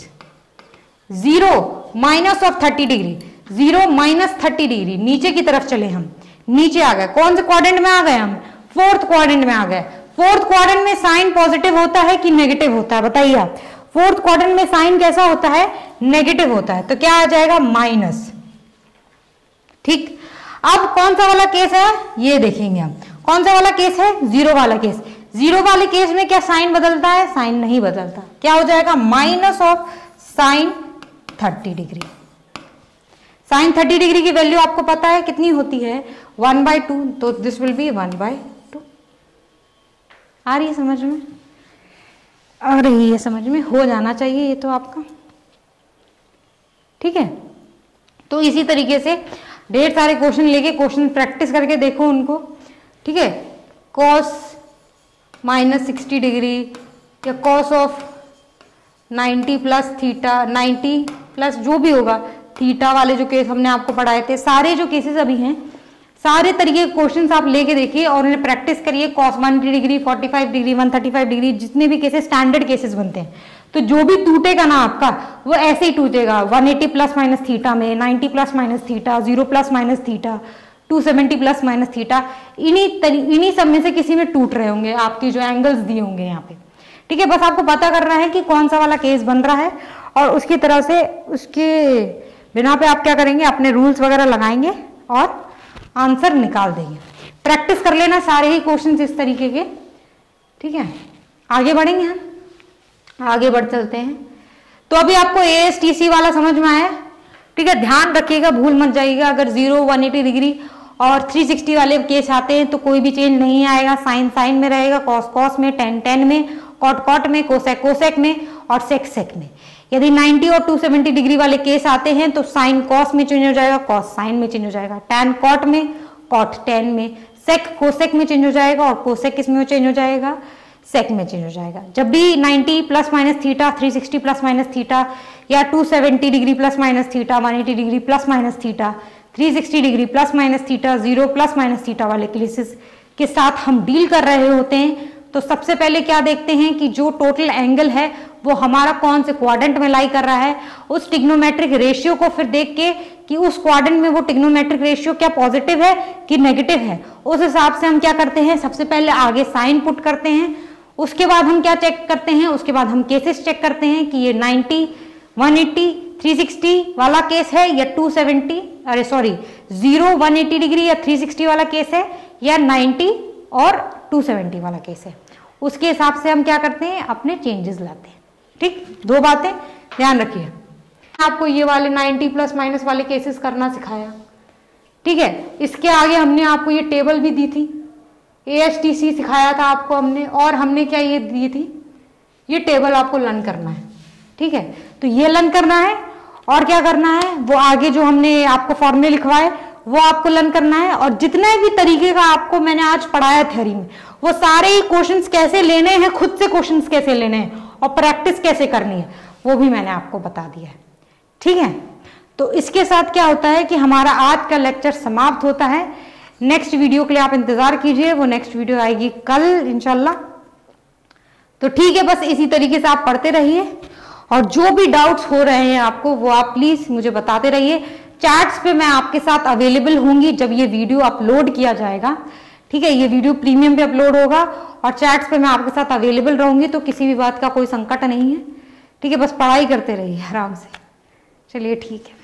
0 minus of 30 degree, 0 minus 30 degree, नीचे की तरफ चले हम, नीचे आ गए। कौन से क्वाड्रेंट में आ गए हम? फोर्थ क्वाड्रेंट में आ गए। फोर्थ क्वाड्रेंट में साइन पॉजिटिव होता है कि नेगेटिव होता है? बताइए आप। फोर्थ क्वाड्रेंट में साइन कैसा होता है? नेगेटिव होता है। तो क्या आ जाएगा? माइनस, ठीक। अब कौन सा वाला केस है ये देखेंगे हम। कौन सा वाला केस है? 0 वाला केस। 0 वाले केस में क्या साइन बदलता है? साइन नहीं बदलता। क्या हो जाएगा? Minus of sine 30 degree. Sine 30 degree की वैल्यू आपको पता है कितनी होती है? 1/2। तो दिस विल बी 1/2। आ रही है समझ में? आ रही है समझ में? हो जाना चाहिए ये तो आपका, ठीक है। तो इसी तरीके से ढेर सारे क्वेश्चन लेके क्वेश्चन प्रैक्टिस करके देखो उनको, ठीक है। कॉस माइनस 60 डिग्री या cos of 90 plus theta, 90 plus जो भी होगा थीटा वाले जो केस हमने आपको पढ़ाए थे, सारे जो केसेस अभी हैं, सारे तरीके के क्वेश्चंस आप लेके देखिए और उन्हें प्रैक्टिस करिए। कॉस 180 डिग्री, 45 डिग्री, 135 डिग्री, जितने भी केसेस स्टैंडर्ड केसेस बनते हैं, तो जो भी टूटेगा ना आपका वो ऐसे ही टूटेगा। 180 प्लस माइनस थीटा में, 90 plus minus theta, 0 plus minus theta, 270 plus minus theta, इन्हीं सब में से किसी में टूट रहे होंगे आपके जो एंगल्स दिए होंगे यहाँ पे, ठीक है। बस आपको पता करना है कि कौन सा वाला केस बन रहा है और उसकी तरह से उसके बिना पे आप क्या करेंगे, अपने रूल्स वगैरह लगाएंगे और आंसर निकाल देंगे। प्रैक्टिस कर लेना सारे ही क्वेश्चंस इस तरीके के, ठीक है। आगे बढ़ेंगे हम, आगे बढ़ चलते हैं। तो अभी आपको ASTC वाला समझ में आया, ठीक है। ध्यान रखिएगा, भूल मत जाइएगा। अगर 0, 180 डिग्री और 360 वाले केस आते हैं तो कोई भी चेंज नहीं आएगा, साइन साइन में रहेगा, कॉस कॉस में, टेन टेन में, कॉट कॉट में, कोसेक कोसेक में और सेक सेक में। यदि 90 और 270 डिग्री वाले केस आते हैं तो साइन कॉस में चेंज हो जाएगा, कॉस साइन में चेंज हो जाएगा, टैन कॉट में, कॉट टेन में, सेक कोसेक में चेंज हो जाएगा और कोसेक किस में चेंज हो जाएगा, सेक में चेंज हो जाएगा। जब भी 90 plus minus theta, 360 plus minus theta या 270 degree plus minus theta, 180 degree plus minus theta, 360 degree plus minus theta, 0 plus minus theta वाले केसेस के साथ हम डील कर रहे होते हैं तो सबसे पहले क्या देखते हैं कि जो टोटल एंगल है वो हमारा कौन से क्वाड्रेंट में लाई कर रहा है, उस ट्रिग्नोमेट्रिक रेशियो को फिर देख के कि उस क्वाड्रेंट में वो ट्रिग्नोमेट्रिक रेशियो क्या पॉजिटिव है कि नेगेटिव है, उस हिसाब से हम क्या करते हैं, सबसे पहले आगे साइन पुट करते हैं। उसके बाद हम क्या चेक करते हैं, उसके बाद हम केसेस चेक करते हैं कि ये 90, 180, 360 वाला केस है या 270, अरे सॉरी 0, 180 डिग्री या 360 वाला केस है या 90 और 270 वाला केस है। उसके हिसाब से हम क्या करते हैं, अपने चेंजेस लाते हैं। ठीक, दो बातें ध्यान रखिए। आपको ये वाले 90 प्लस माइनस वाले केसेस करना सिखाया, ठीक है। इसके आगे हमने आपको ये टेबल भी दी थी, ASTC सिखाया था आपको हमने, और हमने क्या ये दी थी, ये टेबल आपको लर्न करना है, ठीक है। तो ये लर्न करना है और क्या करना है, वो आगे जो हमने आपको फॉर्मूले लिखवाए वो आपको लर्न करना है। और जितने भी तरीके का आपको मैंने आज पढ़ाया थ्योरी में, वो सारे ही क्वेश्चंस कैसे लेने हैं, खुद से क्वेश्चंस कैसे लेने हैं और प्रैक्टिस कैसे करनी है वो भी मैंने आपको बता दिया है, ठीक है। तो इसके साथ क्या होता है कि हमारा आज का लेक्चर समाप्त होता है। नेक्स्ट वीडियो के लिए आप इंतजार कीजिए, वो नेक्स्ट वीडियो आएगी कल इंशाल्लाह। तो ठीक है, बस इसी तरीके से आप पढ़ते रहिए और जो भी डाउट्स हो रहे हैं आपको वो आप प्लीज मुझे बताते रहिए। चैट्स पे मैं आपके साथ अवेलेबल होंगी जब ये वीडियो अपलोड किया जाएगा, ठीक है। ये वीडियो प्रीमियम पे अपलोड होगा और चैट्स पे मैं आपके साथ अवेलेबल रहूंगी, तो किसी भी बात का कोई संकट नहीं है, ठीक है। बस पढ़ाई करते रहिए आराम से। चलिए ठीक है।